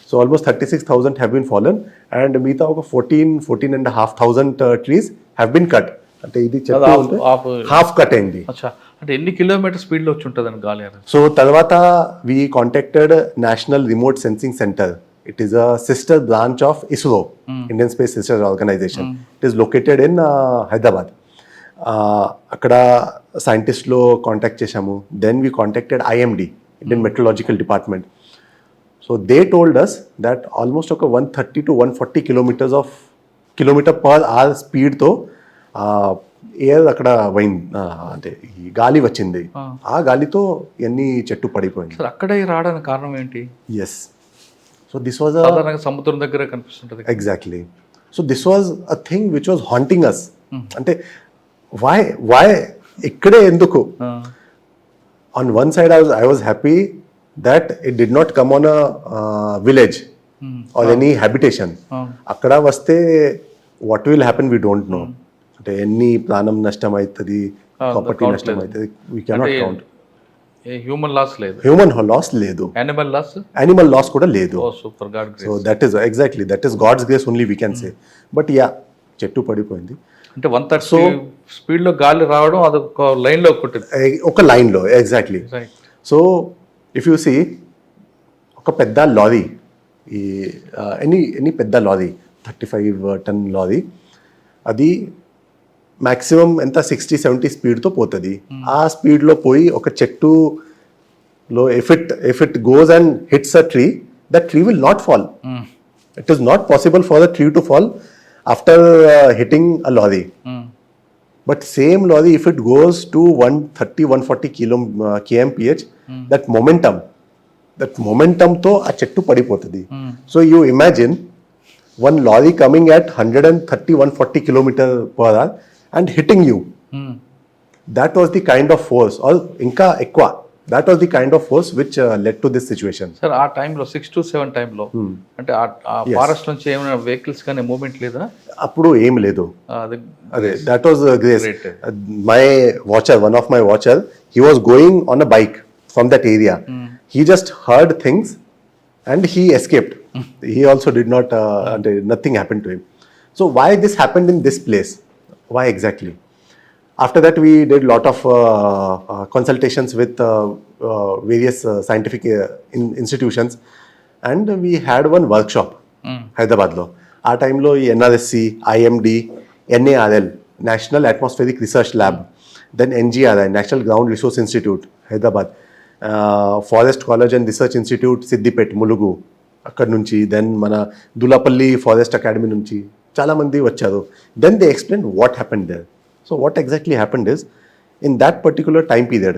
So almost 36,000 have been fallen and మిగతా ఒక 14,500 trees have been cut. అంటే ఇది హాఫ్ కట్ అయింది. అంటే ఎన్ని కిలోమీటర్ స్పీడ్ లో వచ్చి ఉంటుందని గాలి? సో తర్వాత we contacted National Remote Sensing Center. It is a sister branch of ISRO, Indian Space Research Organization. It is located in Hyderabad. అక్కడ సైంటిస్ట్లో కాంటాక్ట్ చేశాము. Then we contacted IMD, Indian Meteorological Department. So they told us that almost 130 to 140 kilometer per hour speed తో air అక్కడ అంటే ఈ గాలి వచ్చింది. ఆ గాలితో ఎన్ని చెట్టు పడిపోయింది. అక్కడే రావడానికి కారణం ఏంటి? ఎస్. సో దిస్ వాజ్ సముద్రం దగ్గర కనిపిస్తుంటది. Exactly. So this was a thing which was haunting us. అంటే వై ఇక్కడే ఎందుకు? On one side I was happy that it did not come on a village or any habitation. అక్కడ వస్తే what will happen we don't know. అంటే ఎన్ని ప్రాణం నష్టం అవుతుంది, ప్రాపర్టీ నష్టం అవుతుంది, we cannot count. Human loss లేదు, హ్యూమన్ లాస్ లేదు, యానిమల్ లాస్ కూడా లేదు. Super, God grace. So that is exactly that is God's grace only we can say. But yeah, చెట్టు పడిపోయింది. అంటే 130 స్పీడ్ లో గాలి రావడం అది ఒక లైన్ లో ఒక లైన్ లో exactly. So if you see ఒక పెద్ద లారీ, ఈ ఎనీ పెద్ద లారీ 35 ton లారీ, అది మాక్సిమం ఎంత 60-70 స్పీడ్తో పోతుంది. ఆ స్పీడ్లో పోయి ఒక చెట్టులో if it goes and hits a tree, that tree will not fall. It is not possible for the tree to fall after hitting a lorry. But same lorry, if it goes to 130-140 kmph, that momentum to a chettu padipotadi. So you imagine one lorry coming at 130-140 kilometer per hour and hitting you. That was the kind of force, or inka ekwa. That was the kind of force which led to this situation. Sir ఆ టైంలో 6 to 7 టైంలో అంటే ఆ forest నుంచి ఏమైనా vehicles కానీ movement లేదా? అప్పుడు ఏం లేదు. అదే that was great. My watcher, one of my watcher, he was going on a bike from that area. He just heard things and he escaped. He also did not nothing happened to him. So why this happened in this place? Why exactly? After that, we did lot of consultations with various scientific institutions, and we had one workshop Hyderabad lo. Our time lo NRSC, IMD, NARL, National Atmospheric Research Lab, then NGRI, National Ground Resource Institute, Hyderabad, Forest College and Research Institute, Siddipet, Mulugu, akkad nunchi, then mana Dulapalli Forest Academy nunchi chala mandi vacharu. Then they explained what happened there. So what exactly happened is, in that particular time period,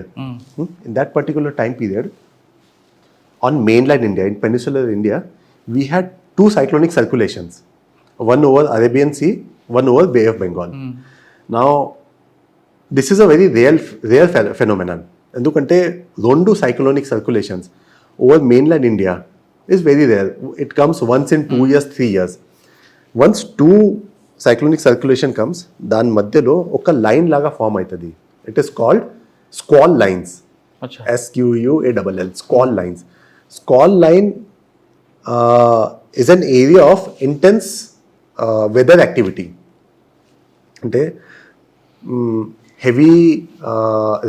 on mainland India, in peninsular India, we had two cyclonic circulations, one over Arabian Sea, one over Bay of Bengal. Now, this is a very rare phenomenon. Endukante rendu cyclonic circulations over mainland India is very rare. It comes once in 2 years, 3 years. Once two cyclonic circulation comes, దాని మధ్యలో ఒక line లాగా form అవుతుంది. It is called squall lines. SQUALL, squall lines. Squall line is an area of intense weather activity. అంటే heavy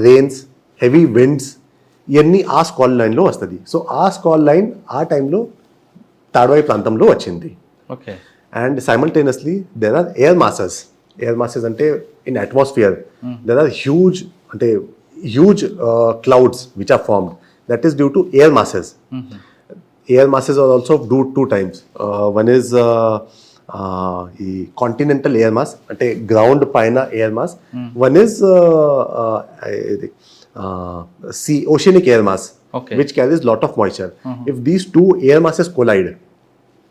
rains, heavy winds, ఇవన్నీ ఆ squall లైన్లో వస్తుంది. సో ఆ స్క్వాల్ లైన్ ఆ టైంలో తాడ్వాయి ప్రాంతంలో వచ్చింది. Okay. And simultaneously there are air masses. Air masses ante in atmosphere there are huge clouds which are formed. That is due to air masses. Air masses are also due two times. One is continental air mass, ante ground paina air mass. One is sea oceanic air mass, which carries lot of moisture. If these two air masses collide,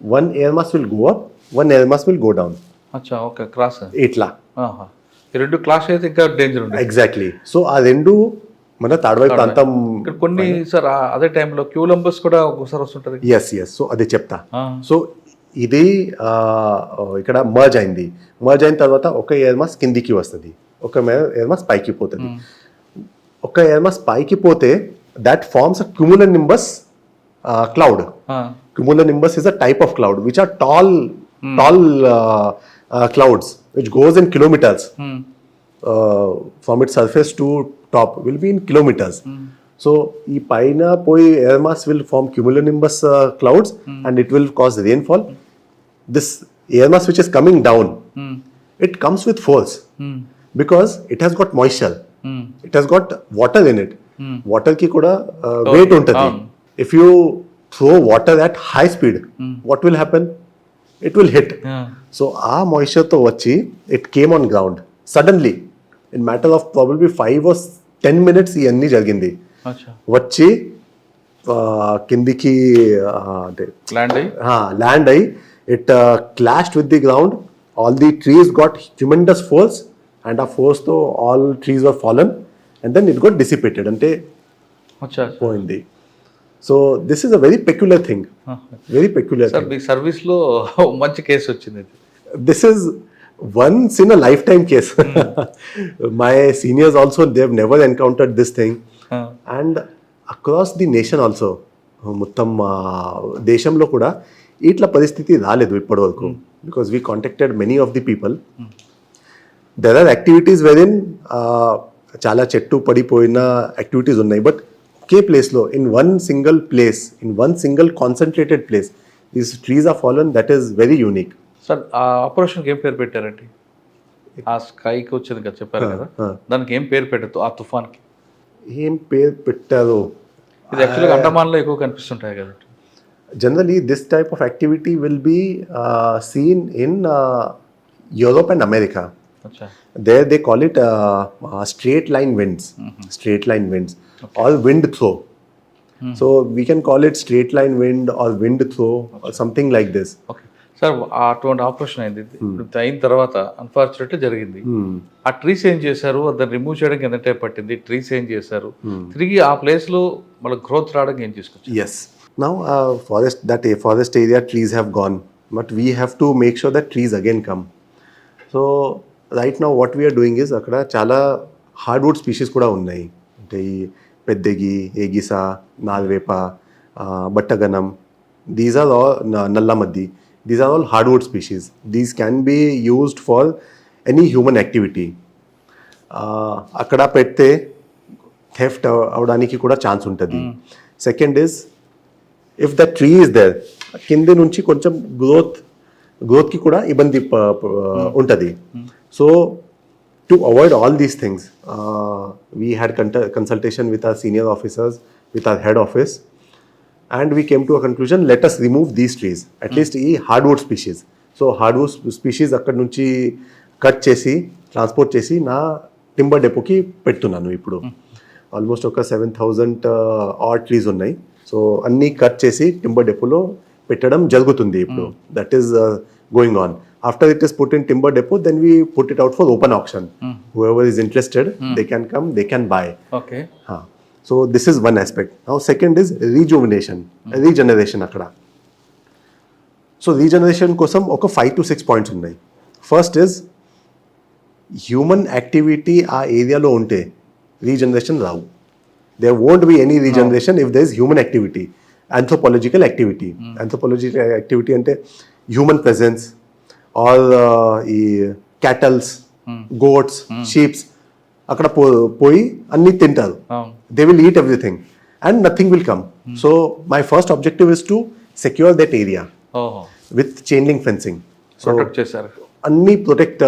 one air mass will go up, one air mass will go down. అచ్చా, okay. Cross ఇట్లా ఈ రెండు class అయితే ఇంకా danger ఉంది. Exactly. So ఆ రెండు మన తాడ్వాయి ప్రాంతం. ఇక్కడ కొన్ని సార్ అదే టైంలో క్యూలంబస్ కూడా ఒక్కోసారి వస్తుంటది. ఎస్. సో అదే చెప్తా. సో ఇది ఇక్కడ మర్జ్ అయింది. మర్జ్ అయిన తర్వాత ఒక ఎయిర్ మాస్ కిందికి వస్తుంది, ఒక ఎయిర్ మాస్ పైకి పోతుంది. ఒక ఎయిర్ మాస్ పైకి పోతే that forms a cumulonimbus cloud. Cumulonimbus is a type of cloud which are tall clouds which goes in kilometers. From its surface to top will be in kilometers. So ee paina poi air mass will form cumulonimbus clouds and it will cause rainfall. This air mass which is coming down, it comes with force because it has got moisture. It has got water in it. Water ki kuda weight untadi. If you throw water at high speed, what will happen? It will hit. So aa moisture to vachi it came on ground suddenly in matter of probably 5 or 10 minutes iyanni jargindi. Vachi kindiki land ayi it clashed with the ground. All the trees got tremendous force and a force to all trees were fallen and then it got dissipated ante పోయింది. So this is a very peculiar thing. Very peculiar thing. మీ service లో మంచి case వచ్చింది. This is once in a lifetime case. My seniors also they have never encountered this thing and across the nation also. మొత్తం దేశంలో కూడా ఇట్లా పరిస్థితి రాలేదు ఇప్పటి వరకు. Because we contacted many of the people. There are activities వెరిన్ చాలా చెట్టు పడిపోయిన యాక్టివిటీస్ ఉన్నాయి. బట్ ఒకే ప్లేస్లో in one single concentrated place these trees are fallen. That is very unique. Sir ఆ ఆపరేషన్కి ఏం పేరు పెట్టారండి? ఆ స్కైకి వచ్చింది కదా చెప్పారు కదా, దానికి ఏం పేరు పెట్టదు ఆ తుఫాన్కి? ఏం పేరు పెట్టారు? ఇది యాక్చువల్గా అండమాన్లో ఎక్కువ కనిపిస్తుంటాయి కదా. Generally, this type of activity will be seen in Europe and America. అచ్చా. There they call it straight line winds, straight line winds, or wind throw. So we can call it straight line wind or wind throw or something like this. Okay sir, అటువంటి operation అయింది, ఇప్పుడు అయిన తర్వాత unfortunately జరిగింది. ఆ trees ఏం చేశారు, దాన్ని రిమూవ్ చేయడానికి ఎంత టైం పట్టింది, ట్రీస్ ఏం చేశారు, తిరిగి ఆ ప్లేస్లో మళ్ళీ గ్రోత్ రావడానికి ఏం చేసుకొచ్చారు? Yes. Now forest area trees have gone, but we have to make sure that trees again come. So right now what we are doing is అక్కడ చాలా హార్డ్వుడ్ స్పీషీస్ కూడా ఉన్నాయి. అంటే ఈ పెద్దగి, ఏగిస, నాల్వేప, బట్టగనం, దీస్ ఆర్ ఆల్ నల్లమద్ది, these are all hardwood species. These can be used for any human activity. అక్కడ పెడితే థెఫ్ట్ అవడానికి కూడా ఛాన్స్ ఉంటుంది. Second is if the tree is there, కింద నుంచి కొంచెం గ్రోత్కి కూడా ఇబ్బంది ఉంటుంది. So to avoid all these things we had consultation with our senior officers, with our head office, and we came to a conclusion, let us remove these trees, at least ఈ hardwood species. So hardwood species అక్కడ నుంచి cut చేసి transport చేసి నా timber డెపోకి పెడుతున్నాను. ఇప్పుడు almost ఒక 7,000 odd trees ఉన్నాయి. సో అన్నీ కట్ చేసి టింబర్ డెపోలో పెట్టడం జరుగుతుంది ఇప్పుడు. That is going on. After it is put in timber depot, then we put it out for open option. Whoever is interested, they can come, they can buy. Okay. So this is one aspect. Now second is regeneration అక్కడ. So regeneration కోసం ఒక 5 to 6 points ఉన్నాయి. First is human activity ఆ ఏరియాలో ఉంటే regeneration Rao. There won't be any regeneration if there is human activity, anthropological activity. Anthropological activity ante human presence or cattles, goats, sheep akkada poi anni tintaru. They will eat everything and nothing will come. So my first objective is to secure that area with chain link fencing. So protect chesaru, anni protect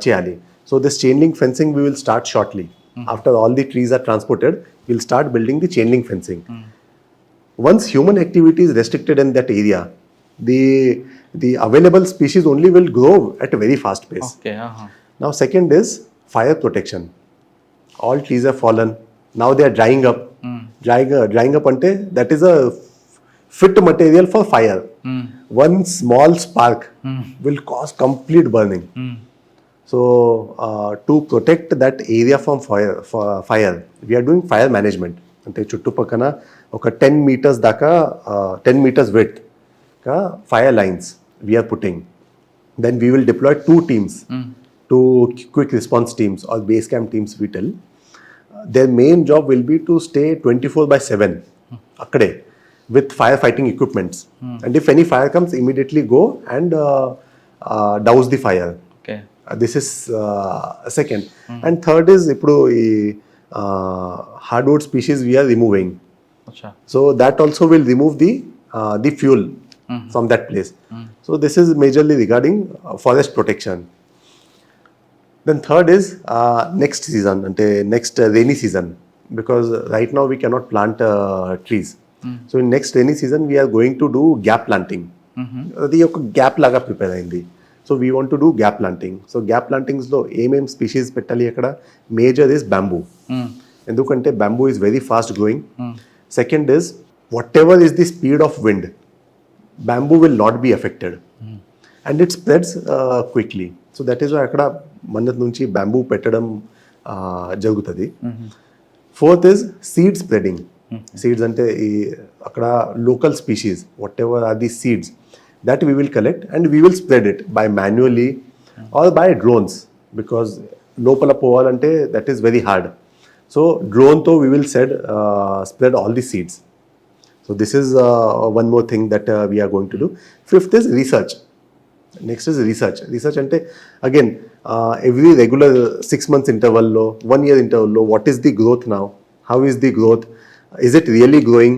cheyali. So this chain link fencing we will start shortly. After all the trees are transported, we'll start building the chain link fencing. Once human activity is restricted in that area, the available species only will grow at a very fast pace. Okay. Now second is fire protection. All trees have fallen. Now they are drying up. Drying up ante that is a fit material for fire. One small spark will cause complete burning. So to protect that area from fire, we are doing fire management. అంటే చుట్టుపక్కన ఒక 10 meters దాకా 10 meters width కా fire lines we are putting. Then we will deploy 2 teams, 2 quick response teams or base camp teams we tell. Their main job will be to stay 24/7 akkade with firefighting equipments. And if any fire comes, immediately go and douse the fire. Okay. This is second. And third is ఇప్పుడు ఈ hardwood species we are removing. Achha. So that also will remove the fuel from that place. So this is majorly regarding forest protection. Then third is next season, ante next rainy season, because right now we cannot plant trees. So in next rainy season we are going to do gap planting. అది ఒక gap లాగా prepare అయింది. So we want to do gap planting. So gap ప్లాంటింగ్స్లో ఏమేమి species పెట్టాలి అక్కడ? Major is bamboo, ఎందుకంటే bamboo is very fast growing. Second is whatever is the speed of wind, bamboo will not be affected and it spreads quickly. So that is అక్కడ మన నుంచి bamboo పెట్టడం జరుగుతుంది. Fourth is seed spreading. Seeds అంటే ఈ అక్కడ local species whatever are the seeds that we will collect and we will spread it by manually or by drones, because lopala povalante that is very hard. So drone to we will spread all the seeds. So this is one more thing that we are going to do. Fifth is research. Next is research ante again every regular 6 months interval lo, 1 year interval lo, what is the growth now, how is the growth, is it really growing,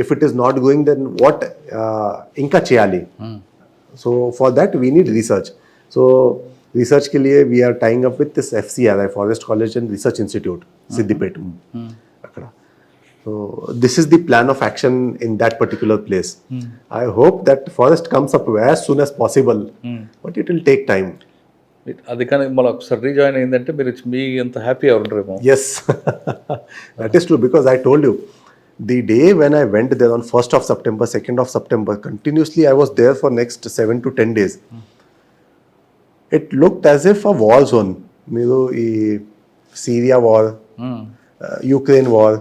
if it is not growing then what inka cheyali. So for that we need research. So research के लिए we are tying up with this FCRI forest college and research institute Siddipet అక్కడ. So this is the plan of action in that particular place. I hope that forest comes up as soon as possible, but it will take time. అది కానీ మళ్ళీ ఒకసారి rejoin అయిందంటే మీరు మీ ఎంత happy ఉండరేమో. Yes, that is true, because I told you, the day when I went there on 1st of September, 2nd of September, continuously I was there for next 7 to 10 days. It looked as if a war zone. మీరు ఈ Syria war, Ukraine war,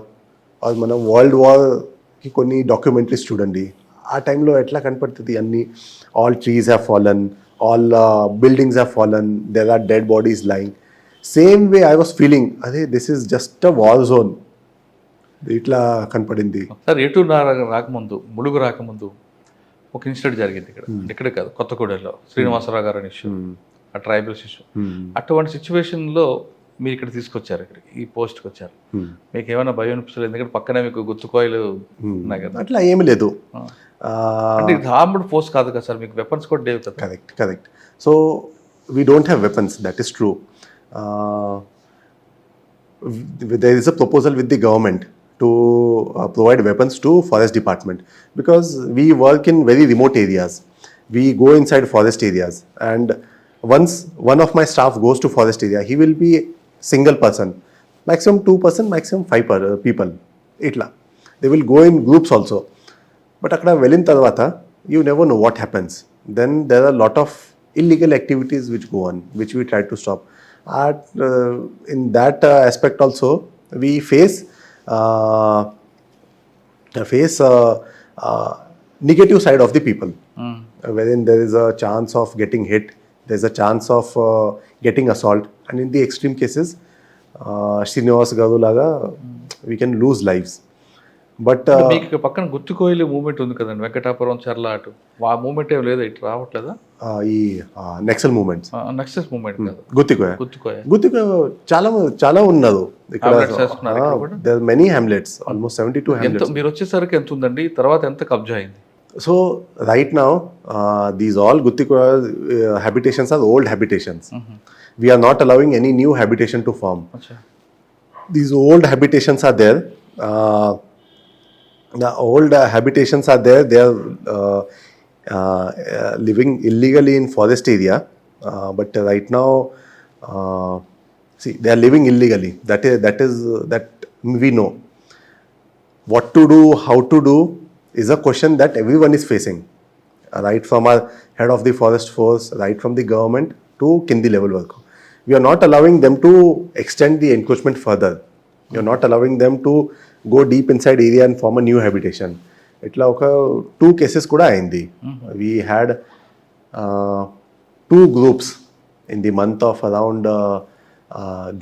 మన world వార్కి కొన్ని documentaries చూడండి, ఆ టైంలో ఎట్లా కనపడుతుంది, అన్ని all trees have fallen, all buildings have fallen, there are dead bodies lying. Same way I was feeling, అదే this is just a war zone, ఇట్లా కనపడింది. సార్ ఎటు రాకముందు, ములుగు రాకముందు ఒక ఇన్సిడెంట్ జరిగింది ఇక్కడ కాదు, కొత్తగూడెంలో శ్రీనివాసరావు గారు అనే ఇష్యూ, ఆ ట్రైబల్స్ ఇష్యూ. అటువంటి సిచ్యువేషన్లో మీరు ఇక్కడ తీసుకొచ్చారు, ఇక్కడికి ఈ పోస్ట్కి వచ్చారు, మీకు ఏమైనా భయం అనిపించలేదు? ఎందుకంటే పక్కనే మీకు గుత్తుకోయలు ఉన్నాయి కదా. అట్లా ఏమి లేదు. అంటే ఇది ఆర్మ్డ్ ఫోర్స్ కాదు కదా సార్, మీకు వెపన్స్ కూడా లేవు కదా. Correct. So we don't have weapons, that is true. There is a proposal with the government to provide weapons to forest department, because we work in very remote areas. We go inside forest areas, and once one of my staff goes to forest area, he will be single person, maximum 2 person, maximum 5 people. Itla they will go in groups also, but akkada velin tarvata you never know what happens. Then there are a lot of illegal activities which go on, which we try to stop. In that aspect also we face negative side of the people, wherein there is a chance of getting hit, there is a chance of getting assault, and in the extreme cases, Srinivas garu laga, we can lose lives. But మీకు పక్కన గుత్తుకోయలు moment ఉంది కదండి, వెంకటాపురం చర్ల అటు, ఆ moment ఏం లేదా, ఇటు రావట్లేదా? ఈ నెక్సల్ మూమెంట్స్, నెక్సెస్ మూమెంట్ కాదు, గుత్తికోయ చాలా ఉన్నారు ఇక్కడ. There are many hamlets, almost 72 hamlets. మీరు వచ్చేసరికి ఎంత ఉందండి, తర్వాత ఎంత కబ్జా అయింది? So right now these all Guttikoya habitations are old habitations. We are not allowing any new habitation to form. These old habitations are there. The old habitations are there. They are living illegally in forest area, but right now, see, they are living illegally. That we know. What to do, how to do is a question that everyone is facing, right from our head of the forest force, right from the government to kindi level worker. We are not allowing them to extend the encroachment further. We are not allowing them to go deep inside area and form a new habitation. Itla oka 2 cases kuda ayindi. We had 2 groups in the month of around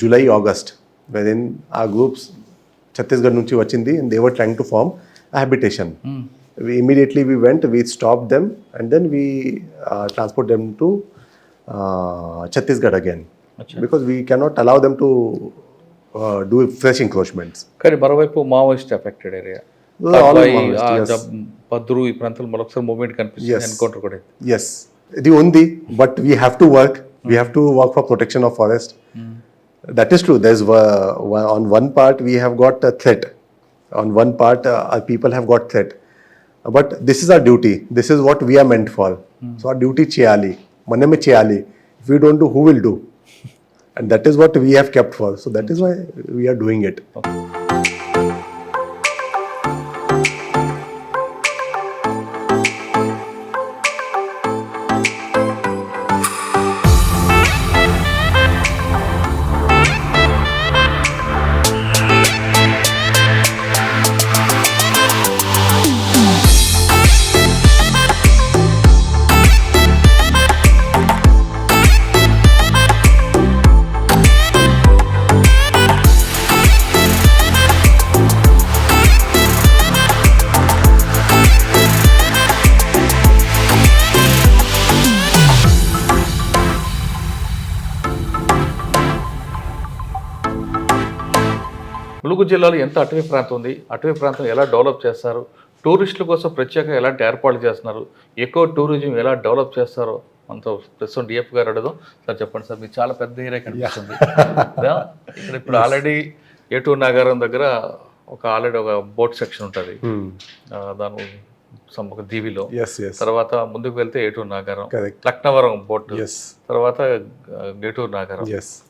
July, August, wherein our groups Chhattisgarh nunchi vachindi and they were trying to form a habitation. We went, we stopped them, and then we transport them to Chhattisgarh again. Because we cannot allow them to do fresh encroachments. కానీ మరోవైపు Maoist affected area, పద్రు ఈ ప్రాంతాల్లో మరొకసారి movement కనిపిస్తుంది, encounter కూడా. Yes, ఇది ఉంది, but we have to work. We have to work for protection of forest. That is true. There's on one part we have got a threat. On one part our people have got threat. But this is our duty. This is what we are meant for. So our duty cheyali, maname cheyali. If we don't do, who will do? And that is what we have kept for. So that is why we are doing it. Mulugu జిల్లాలో ఎంత అటవీ ప్రాంతం ఉంది, అటవీ ప్రాంతం ఎలా develop చేస్తారు, టూరిస్టుల కోసం ప్రత్యేకంగా ఎలాంటి ఏర్పాట్లు చేస్తున్నారు, ఎక్కువ టూరిజం ఎలా డెవలప్ చేస్తారో మనతో ప్రస్తుతం డిఎఫ్ గారు అడగదాం. సార్ చెప్పండి సార్, మీకు చాలా పెద్ద ఏరియా కనిపిస్తుంది. ఇక్కడ ఇప్పుడు ఆల్రెడీ ఏటూరు నాగారం దగ్గర ఆల్రెడీ ఒక బోట్ సెక్షన్ ఉంటుంది, దాని ఒక దీవిలో. తర్వాత ముందుకు వెళ్తే ఏటూరు నాగారం, లక్నవరం బోట్, తర్వాత గేటూరు నాగారం,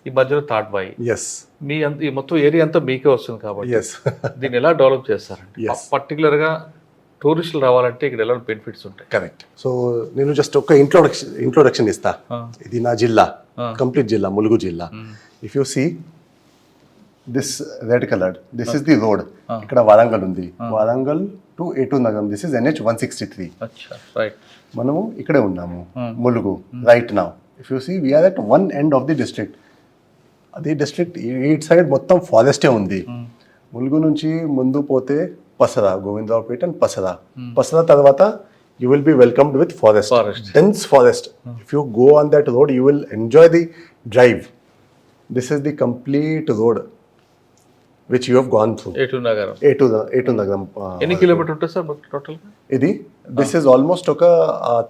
ఈ మధ్యలో తాడ్బాయి. ఈ మొత్తం ఏరియా అంతా మీకే వస్తుంది కాబట్టి దీన్ని ఎలా డెవలప్ చేస్తారండి? పర్టికులర్ గా టూరిస్టులు రావాలంటే ఇక్కడ ఎలా బెనిఫిట్స్ ఉంటాయి? కరెక్ట్. సో నేను జస్ట్ ఒక ఇంట్రొడక్షన్ ఇస్తా. ఇది నా జిల్లా, కంప్లీట్ జిల్లా, ములుగు జిల్లా. If you see this red coloured, this is the road. ఇక్కడ వరంగల్ ఉంది, Warangal to Eturnagaram. This is NH 163. మనము ఇక్కడే ఉన్నాము, Mulugu right now. If you see we are at one end of the district. అదే డిస్ట్రిక్ట్ ఇట్ సైడ్ మొత్తం ఫారెస్టే ఉంది. ములుగు నుంచి ముందు పోతే పసరా, గోవిందరావుపేట అండ్ పసరా. పసరా తర్వాత you will be welcomed with forest. Dense forest. If you go on that road, you will enjoy the drive. This is the complete road which you have gone through. ఏటూరు నగరం. ఏటూరు నగరం. ఎన్ని కిలోమీటర్ ఉంటుంది sir total? ఇది this is almost ఒక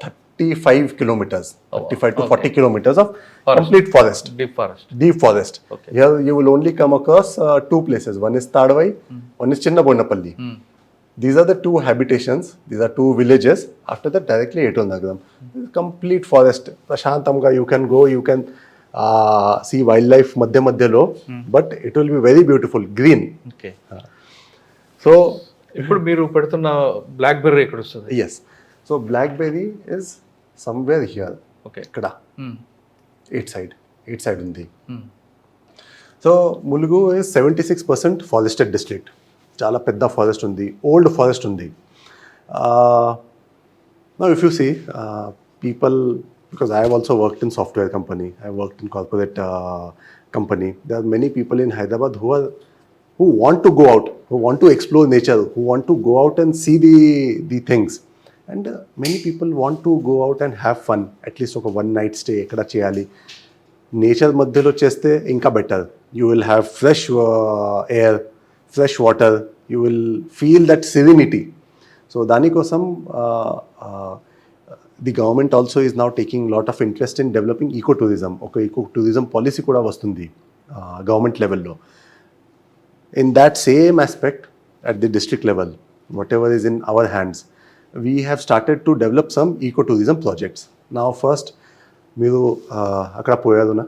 35 kilometers, 35 to 40 kilometers of complete forest. Deep forest. Here you will only come across two places. One is Tadvai, one is Chinna Bonnapalli. These are the two habitations, these are two villages. After that directly Ettur Nagaram. Complete forest. Prashantamga, you can go, you can see wildlife madhyalo, but it will be very beautiful, green. Okay. So ఇప్పుడు మీరు పెడుతున్న blackberry ఎక్కడ వస్తుంది? Yes. So blackberry is somewhere here. Okay. ఇక్కడ eight side ఉంది. So Mulugu is 76% forested district. చాలా పెద్ద forest ఉంది, ఓల్డ్ ఫారెస్ట్ ఉంది. Now if you see people, because I have also worked in software company, I have worked in corporate company. There are many people in Hyderabad who want to go out, who want to explore nature, who want to go out and see the things. And many people want to go out and have fun. At least ఒక one night stay ఎక్కడ చేయాలి. Nature మధ్యలో చేస్తే ఇంకా better. You will have fresh air, fresh water. You will feel that serenity. So దానికోసం the government also is now taking lot of interest in developing ecotourism. ఒక ecotourism policy కూడా వస్తుంది government లెవెల్లో. In that same aspect, at the district level, whatever is in our hands, we have started to develop some ecotourism projects. Now first, మీరు అక్కడ పోయారునా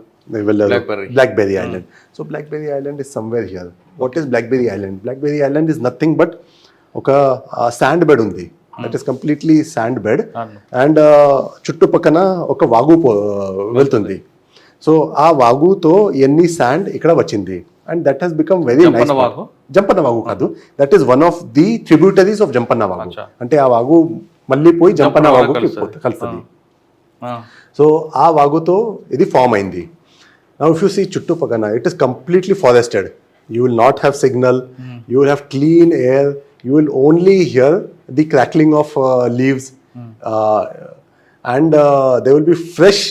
Blackberry Island. So Blackberry Island is somewhere here. What is Blackberry Island? Blackberry Island is nothing but ఒక sand bed ఉంది. That is completely sand bed. And చుట్టుపక్కన ఒక వాగు వెళ్తుంది. So ఆ వాగుతో ఎన్ని శాండ్ ఇక్కడ వచ్చింది. And that has become very nice. Jampanna వాగు కాదు, that is one of the tributaries of Jampanna వాగు. అంటే ఆ వాగు మళ్ళీ పోయి జంపన్న వాగుకి కలుస్తుంది. సో ఆ వాగుతో ఇది ఫామ్ అయింది. Now if you see చుట్టుపక్కన, it is completely forested. You will not have signal, you will have clean air, you will only hear the crackling of leaves, and there will be fresh,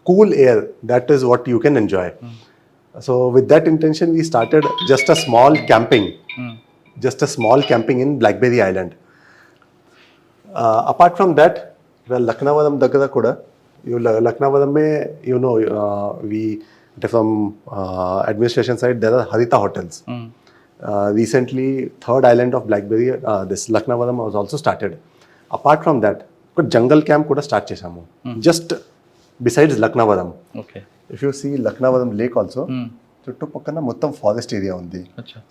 cool air. That is what you can enjoy. So with that intention, we started just a small camping in Blackberry Island. Apart from that, well, Laknavaram Dagara kuda, Laknavaram mein, we, from administration side, there are Harita hotels. Recently, third island of Blackberry, this Laknavaram was also started. Apart from that, jungle camp kuda start chesamu, just besides Laknavaram. Okay. If you see Laknavaram lake also, చుట్టుపక్కన మొత్తం forest area ఉంది.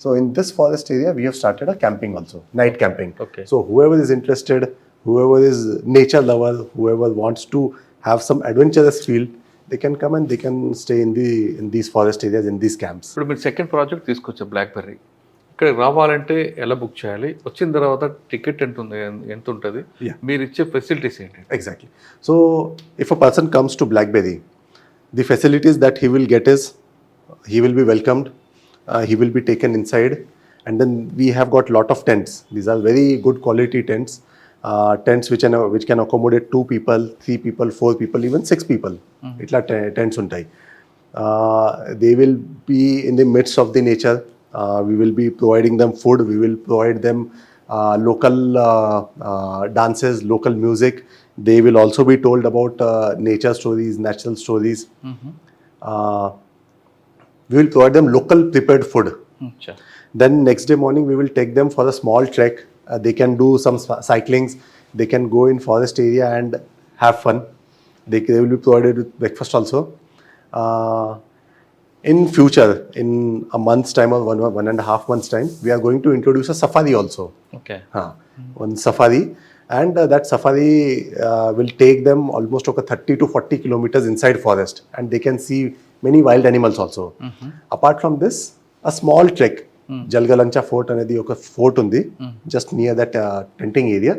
So in this forest area we have started a camping also, night camping. So whoever is interested, whoever is nature lover, whoever wants to have some adventurous feel, they can come and they can stay in these forest areas, in these camps. ఇప్పుడు మీరు second project తీసుకొచ్చా blackberry. ఇక్కడ రావాలంటే ఎలా book చేయాలి? వచ్చిన తర్వాత ticket ఎంత ఉంటుంది? మీరు ఇచ్చే ఫెసిలిటీస్ ఏంటి? Exactly. So if a person comes to Blackberry, the facilities that he will get is, he will be welcomed, he will be taken inside, and then we have got lot of tents. These are very good quality tents, tents which can accommodate 2 people, 3 people, 4 people, even 6 people. Itla tents untai. They will be in the midst of the nature. We will be providing them food, we will provide them local dances, local music, They will also be told about nature stories, natural stories. We will provide them local prepared food. Then next day morning we will take them for a small trek. They can do some cyclings. They can go in forest area and have fun. They will be provided with breakfast also. In future, in a month's time or 1.5 months time, we are going to introduce a safari also. Okay. One safari, and that safari will take them almost over 30 to 40 kilometers inside forest, and they can see many wild animals also. Apart from this, a small trek. Jalgalancha Fort అనేది ఒక fort ఉంది, just near that tenting area.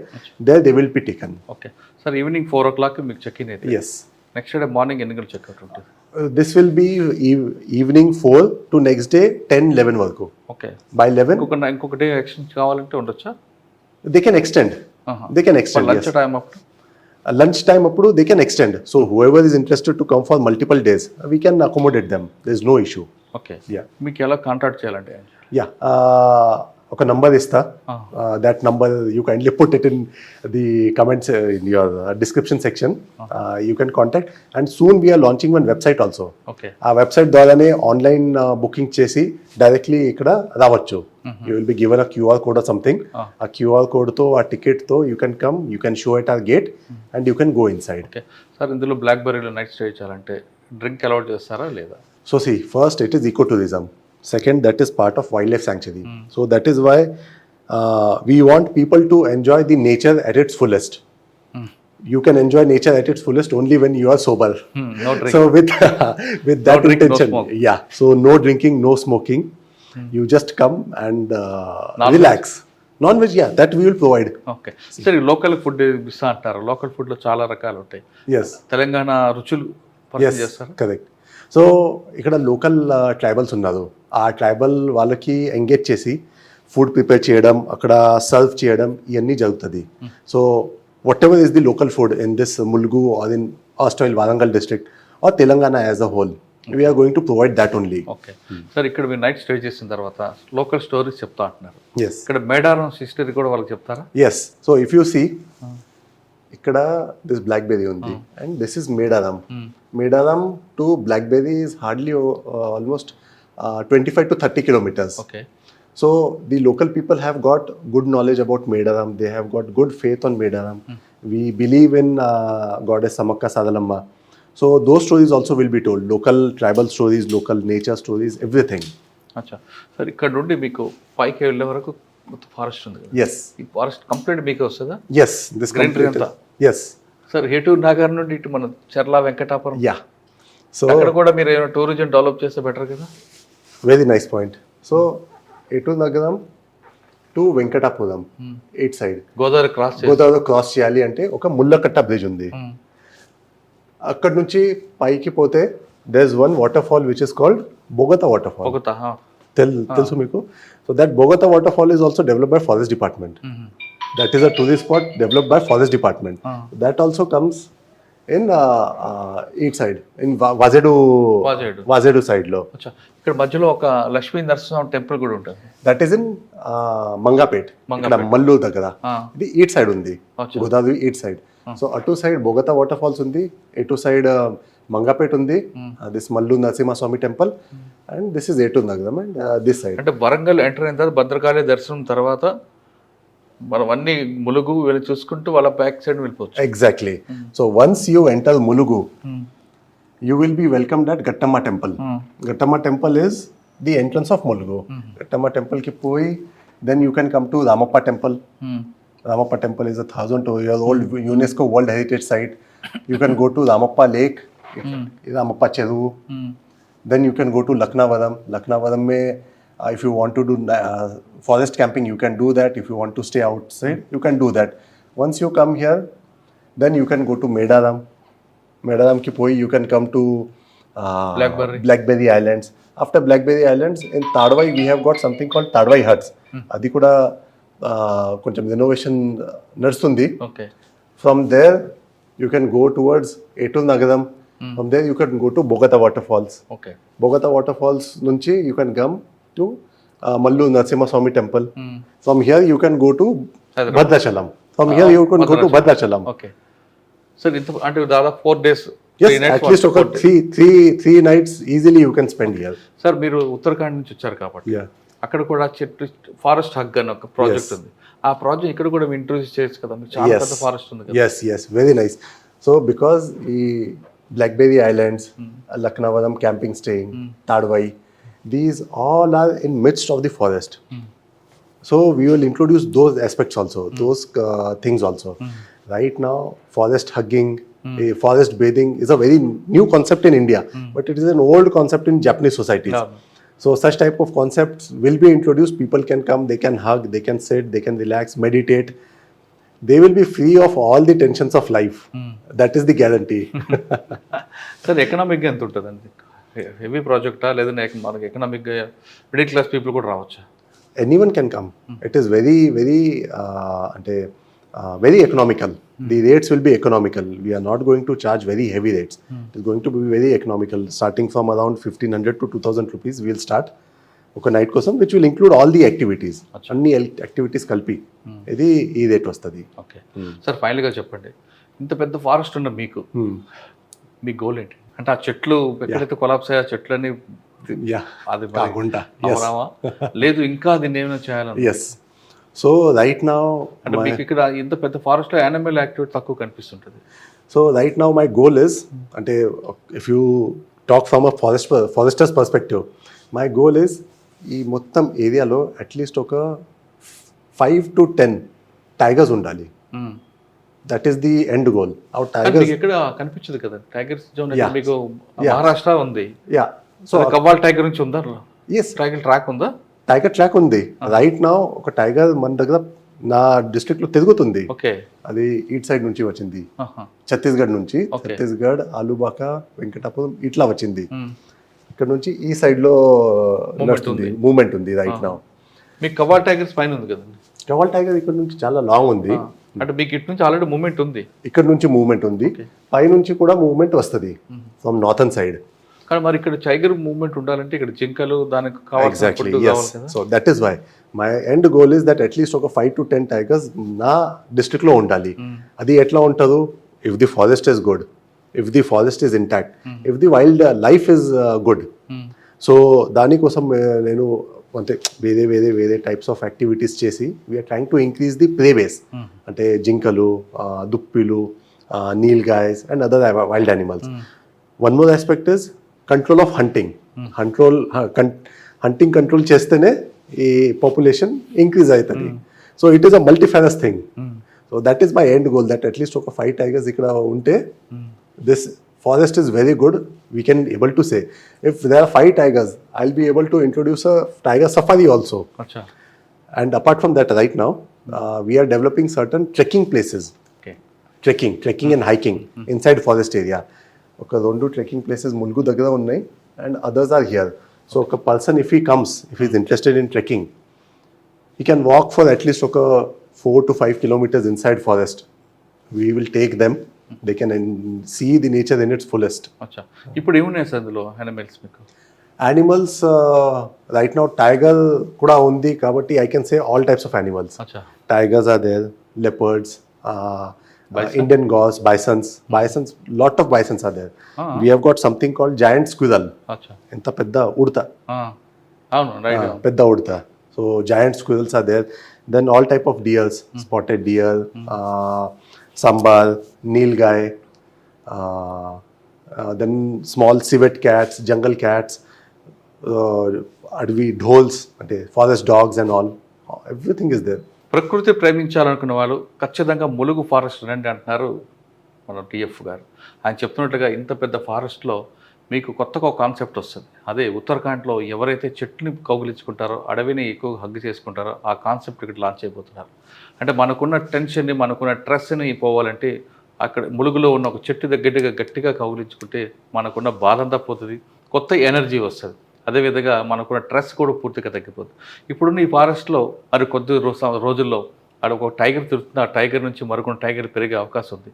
There they will be taken. Okay sir, evening 4 o'clock మీకు check in అయితే? Yes. Next day morning ఎన్ని గంటలకు checkout ఉంటుంది? This will be evening 4 to next day 10-11 వరకు. Okay. By 11 ఇంకొక day extend కావాలంటే ఉండొచ్చా? They can extend. They can extend. Lunch time అప్పుడు? Lunch time appudu they can extend. So whoever is interested to come for multiple days, we can accommodate them. There is no issue. Okay. Yeah. మీకు ఎలా contact చేయాలంటే? Yeah. ఒక number ఇస్తా. That number you kindly put it in the comments in your description section. You can contact, and soon we are launching one website also. Okay. ఆ website ద్వారానే online booking చేసి directly ఇక్కడ రావచ్చు. You will be given a QR code or something. A QR code తో, ఆ ticket తో you can come, you can show at our gate and you can go inside. Okay. Sir, ఇందులో black బెర్రీలో night stay చేయాలంటే drink allowed చేస్తారా లేదా? So see, first it is ecotourism. Second, that is part of wildlife sanctuary. So that is why we want people to enjoy the nature at its fullest. You can enjoy nature at its fullest only when you are sober. No drink. So with that drink, intention, no smoke. yeah. So no drinking, no smoking. You just come and relax. Non-veg, yeah, that we will provide. Okay. సరే, local food ఇస్తా అంటారు. Local ఫుడ్లో చాలా రకాలు ఉంటాయి. Yes. Telangana రుచులు పరిచయం చేస్తారా? కరెక్ట్. సో ఇక్కడ లోకల్ ట్రైబల్స్ ఉన్నారు. ఆ ట్రైబల్ వాళ్ళకి ఎంగేజ్ చేసి ఫుడ్ ప్రిపేర్ చేయడం, అక్కడ సర్వ్ చేయడం, ఇవన్నీ జరుగుతుంది. So whatever is the local food in this Mulugu or in erstwhile Warangal district or Telangana as a whole, we are going to provide that only. Okay sir, ఇక్కడ మీరు నైట్ స్టే చేసిన తర్వాత లోకల్ స్టోరీస్ చెప్తా అంటున్నారు. ఎస్. ఇక్కడ మేడారం హిస్టరీ కూడా వాళ్ళకి చెప్తారా? Yes. So if you see, ఇక్కడ దిస్ బ్లాక్బెర్రీ ఉంది and this is Medaram. Medaram to Blackberry is hardly almost 25 to 30 kilometers. Okay. So the local people have got good knowledge about Medaram. They have got good faith on Medaram. We believe in goddess Samakka Sadalamma. So those stories also will be told. Local tribal stories, local nature stories, everything. అచ్చా sir, ఇక్కడ నుండి మీకు పైకి వెళ్ళే వరకు forest ఉంది కదా? Yes. ఈ ఫారెస్ట్ కంప్లీట్ మీకే వస్తుందా? Yes. This greenery complete. అంతా? Yes. సార్, హేటూర్ నగర్ నుండి ఇటు మన చర్ల వెంకటాపురం, Yeah. So అక్కడ కూడా మీరు ఏమైనా టూరిజం డెవలప్ చేస్తే బెటర్ కదా? very nice point. So Etu Nagaram to Venkatapuram, 8 side. Godavari cross చేయాలి అంటే ఒక ముళ్ళకట్ట బ్రిడ్జ్ ఉంది. అక్కడ నుంచి పైకి పోతే there is one waterfall which is called Bogatha waterfall. తెలుసు మీకు? So that Bogatha waterfall is also developed by forest department. That is a tourist spot developed by forest department. That also comes in ఈట్ side, in Wazeedu side లో. ఇక్కడ మధ్యలో ఒక Lakshmi Narasimha temple కూడా ఉంటుంది. That is in మంగాపేట్, ఇక్కడ మల్లూరు దగ్గర. ఇది ఈట్ సైడ్ ఉంది, గోదావరి ఈట్ సైడ్. సో అటు సైడ్ బొగతా వాటర్ ఫాల్స్ ఉంది, ఇటు సైడ్ మంగాపేట్ ఉంది, this Malluru Narasimhaswamy temple, and this is Eturnagaram and this side. అంటే వరంగల్ ఎంటర్ అయిన తర్వాత భద్రకాళి దర్శనం తర్వాత మనం అన్ని ములుగు వెళ్ళి చూసుకుంటూ వాళ్ళ బ్యాక్ సైడ్ వెళ్ళిపోవచ్చు. Exactly. So once you enter Mulugu, you will be welcomed at Gattamma temple. Gattamma temple is the entrance of Mulugu. Gattamma temple ki poi, then you can come to Ramappa temple. Ramappa temple is a 1,000-year-old UNESCO World Heritage Site. You can go to Ramappa Lake, Ramappa Cheru. Then you can go to Laknavaram. Laknavaram mein, if you want to do forest camping, you can do that. If you want to stay outside, you can do that. Once you come here, then you can go to Medaram. Medaram ki poi, you can come to Blackberry Islands. After Blackberry Islands, in Tadwai, we have got something called Tadwai Huts. Adi kuda koncham renovation nadustundi. Okay. From there, you can go towards Etur Nagaram. From there, you can go to Bogata Waterfalls. Okay. Bogata Waterfalls nunchi, you can come to Mallu Narasimha Swami Temple. From here, you can go to Bhadrachalam. From here, you can go to Bhadrachalam. Okay. Sir ఇంత అంటే దాదాపు 4 days Yes, at least ఒక three nights easily you can spend here. Sir మీరు ఉత్తరాఖండ్ నుంచి వచ్చారు కాబట్టి Yeah. అక్కడ కూడా చెట్టు ఫారెస్ట్ హగ్ అని ఒక ప్రాజెక్ట్ ఉంది. ఆ ప్రాజెక్ట్ ఇక్కడ కూడా ఇంట్రొడ్యూస్ చేయొచ్చు కదా, మీకు చాలా పెద్ద ఫారెస్ట్ ఉంది కదా. Yes, very nice. So because ఈ Blackberry Islands, Laknavaram camping staying, Tadwai, these all are in midst of the forest. So we will introduce those aspects also, those things also. Right now, forest hugging, forest bathing is a very new concept in India, but it is an old concept in Japanese societies. So such type of concepts will be introduced. People can come, they can hug, they can sit, they can relax, meditate. They will be free of all the tensions of life. That is the guarantee. Sir ఎకనామిక్గా ఎంత ఉంటుందండి? Heavy ప్రాజెక్టా లేదంటే మనకి ఎకనామిక్గా middle class people కూడా రావచ్చా? Anyone can come. It is very very economical. The rates will be economical. We are not going to charge very heavy rates. It is going to be very economical. Starting from around 1,500 to 2,000 rupees, we will start ఒక night కోసం, which will include all the activities. అన్ని activities కలిపి ఇది ఈ rate వస్తుంది. Okay sir, ఫైనల్గా చెప్పండి, ఇంత పెద్ద ఫారెస్ట్ ఉన్న మీకు మీ గోల్ ఏంటి? అంటే ఆ చెట్లు ఎక్కడైతే కొలాప్స్ అయ్యే చెట్లని అది కాకుండా లేదు, ఇంకా దీన్ని ఏమైనా చేయాలని? ఎస్. సో రైట్ నౌ అంటే మీకు ఇక్కడ ఇంత పెద్ద ఫారెస్ట్లో యానిమల్ యాక్టివిటీ తక్కువ కనిపిస్తుంటుంది. So right now my goal is, అంటే if you talk from a forester's perspective, my goal is ఈ మొత్తం ఏరియాలో అట్లీస్ట్ ఒక 5 to 10 టైగర్స్ ఉండాలి. That is the end goal. Tigers ఇక్కడ కనిపించదు కదా, టైగర్స్ జోన్ మీకు మహారాష్ట్ర ఉంది. సో కవ్వాల్ టైగర్ నుంచి ఉందా? ఎస్. టైగర్ ట్రాక్ ఉందా? టైగర్ ట్రాక్ ఉంది. రైట్ నౌ ఒక టైగర్ మన దగ్గర నా డిస్ట్రిక్ట్ లో తిరుగుతుంది. అది ఈట్ సైడ్ నుంచి వచ్చింది, ఛత్తీస్గఢ్ నుంచి. ఛత్తీస్గఢ్, ఆలుబాకా, వెంకటాపురం ఇట్లా వచ్చింది. ఇక్కడ నుంచి ఈ సైడ్ లో మూవ్మెంట్ ఉంది రైట్ నౌ. మీకు కవ్వాల్ టైగర్స్ పైన ఉంది కదండి? కవ్వాల్ టైగర్ ఇక్కడ నుంచి చాలా లాంగ్ ఉంది. అంటే మీకు ఇటు నుంచి ఆల్రెడీ మూవ్మెంట్ ఉంది, ఇక్కడ నుంచి మూవ్మెంట్ ఉంది, పై నుంచి కూడా మూవ్మెంట్ వస్తుంది ఫ్రమ్ నార్థన్ సైడ్. కానీ మరి ఇక్కడ టైగర్ మూవ్మెంట్ ఉండాలంటే ఇక్కడ జింకలు దానికి exactly. So that is why my end goal is that at least ఒక 5 to 10 టైగర్స్ నా డిస్ట్రిక్ట్ లో ఉండాలి. అది ఎట్లా ఉంటుందో, if the forest is good, if the forest is intact, if the wild life is good. So దానికోసం నేను అంటే వేరే టైప్స్ ఆఫ్ యాక్టివిటీస్ చేసి we are trying to increase the prey base. అంటే జింకలు, దుప్పిలు, nilgais and other wild animals. One more aspect is control of hunting. Hunting control చేస్తేనే ఈ పాపులేషన్ ఇంక్రీజ్ అవుతుంది. So it is a multifarious thing. So that is my end goal, that at least ఒక 5 tigers ఇక్కడ ఉంటే this forest is very good. We can able to say if there are 5 tigers, I'll be able to introduce a tiger safari also. Achha. And apart from that, right now we are developing certain trekking places. Okay. Trekking and hiking inside forest area. Okay, two trekking places Mulgu daggara unnai and others are here. So a person, if he comes, if he is interested in trekking, he can walk for at least 4 to 5 kilometers inside forest. We will take them. They can see the nature in its fullest. అచ్చా, ఇప్పుడు ఏమున్నాయి sir అందులో animals మీకు? Animals right now tiger కూడా ఉంది కాబట్టి I can say all types of animals. Tigers are there, leopards, Indian gaurs, bisons, lot of bisons are there. We have got something called giant squirrel. ఎంత పెద్ద ఉడత, పెద్ద ఉడత. So giant squirrels are there. Then all type of deers, spotted deer, sambar, nilgai, then small civet cats, jungle cats, advi dholes, forest dogs and all. Everything is there. ప్రకృతి ప్రేమించాలనుకున్న వాళ్ళు ఖచ్చితంగా Mulugu forest రండి అంటున్నారు మన టిఎఫ్ గారు. ఆయన చెప్తున్నట్టుగా ఇంత పెద్ద ఫారెస్ట్లో మీకు కొత్తగా ఒక కాన్సెప్ట్ వస్తుంది. అదే ఉత్తరాఖండ్లో ఎవరైతే చెట్టుని కౌగిలించుకుంటారో, అడవిని ఎక్కువ హగ్గు చేసుకుంటారో ఆ కాన్సెప్ట్ ఇక్కడ లాంచ్ అయిపోతున్నారు. అంటే మనకున్న టెన్షన్ని, మనకున్న స్ట్రెస్ని పోవాలంటే అక్కడ ములుగులో ఉన్న ఒక చెట్టు గట్టిగా కౌగిలించుకుంటే మనకున్న బాధ అంతా పోతుంది, కొత్త ఎనర్జీ వస్తుంది. అదేవిధంగా మనకున్న స్ట్రెస్ కూడా పూర్తిగా తగ్గిపోతుంది. ఇప్పుడున్న ఈ ఫారెస్ట్లో మరి కొద్ది రోజుల్లో అక్కడ ఒక టైగర్ తిరుగుతుంది, ఆ టైగర్ నుంచి మరికొన్ని టైగర్ పెరిగే అవకాశం ఉంది.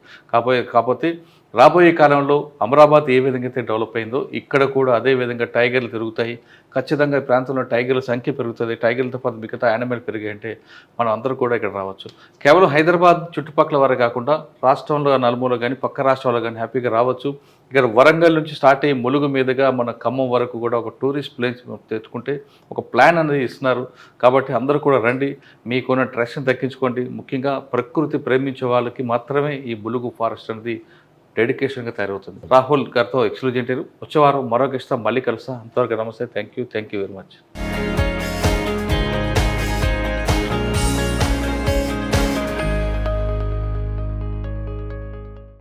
కాకపోతే రాబోయే కాలంలో అమరాబాద్ ఏ విధంగా అయితే డెవలప్ అయిందో ఇక్కడ కూడా అదే విధంగా టైగర్లు తిరుగుతాయి. ఖచ్చితంగా ఈ ప్రాంతంలో టైగర్ల సంఖ్య పెరుగుతుంది. టైగర్లతో పాటు మిగతా యానిమల్ పెరిగాయంటే మనం అందరూ కూడా ఇక్కడ రావచ్చు. కేవలం హైదరాబాద్ చుట్టుపక్కల వారే కాకుండా రాష్ట్రంలో నలుమూల కానీ పక్క రాష్ట్రాల్లో కానీ హ్యాపీగా రావచ్చు. ఇక్కడ వరంగల్ నుంచి స్టార్ట్ అయ్యి ములుగు మీదుగా మన ఖమ్మం వరకు కూడా ఒక టూరిస్ట్ ప్లేస్ తెచ్చుకుంటే ఒక ప్లాన్ అనేది ఇస్తున్నారు. కాబట్టి అందరూ కూడా రండి, మీకున్న స్ట్రెస్ని తగ్గించుకోండి. ముఖ్యంగా ప్రకృతి ప్రేమించే వాళ్ళకి మాత్రమే ఈ ములుగు ఫారెస్ట్ అనేది డెడికేషన్గా తయారవుతుంది. రాహుల్ గారితో ఎక్స్క్లూజివ్ ఇంటర్వ్యూ. వచ్చే వారం మరో గెస్ట్తో మళ్ళీ కలుస్తా. అంతవరకు నమస్తే. Thank you very much.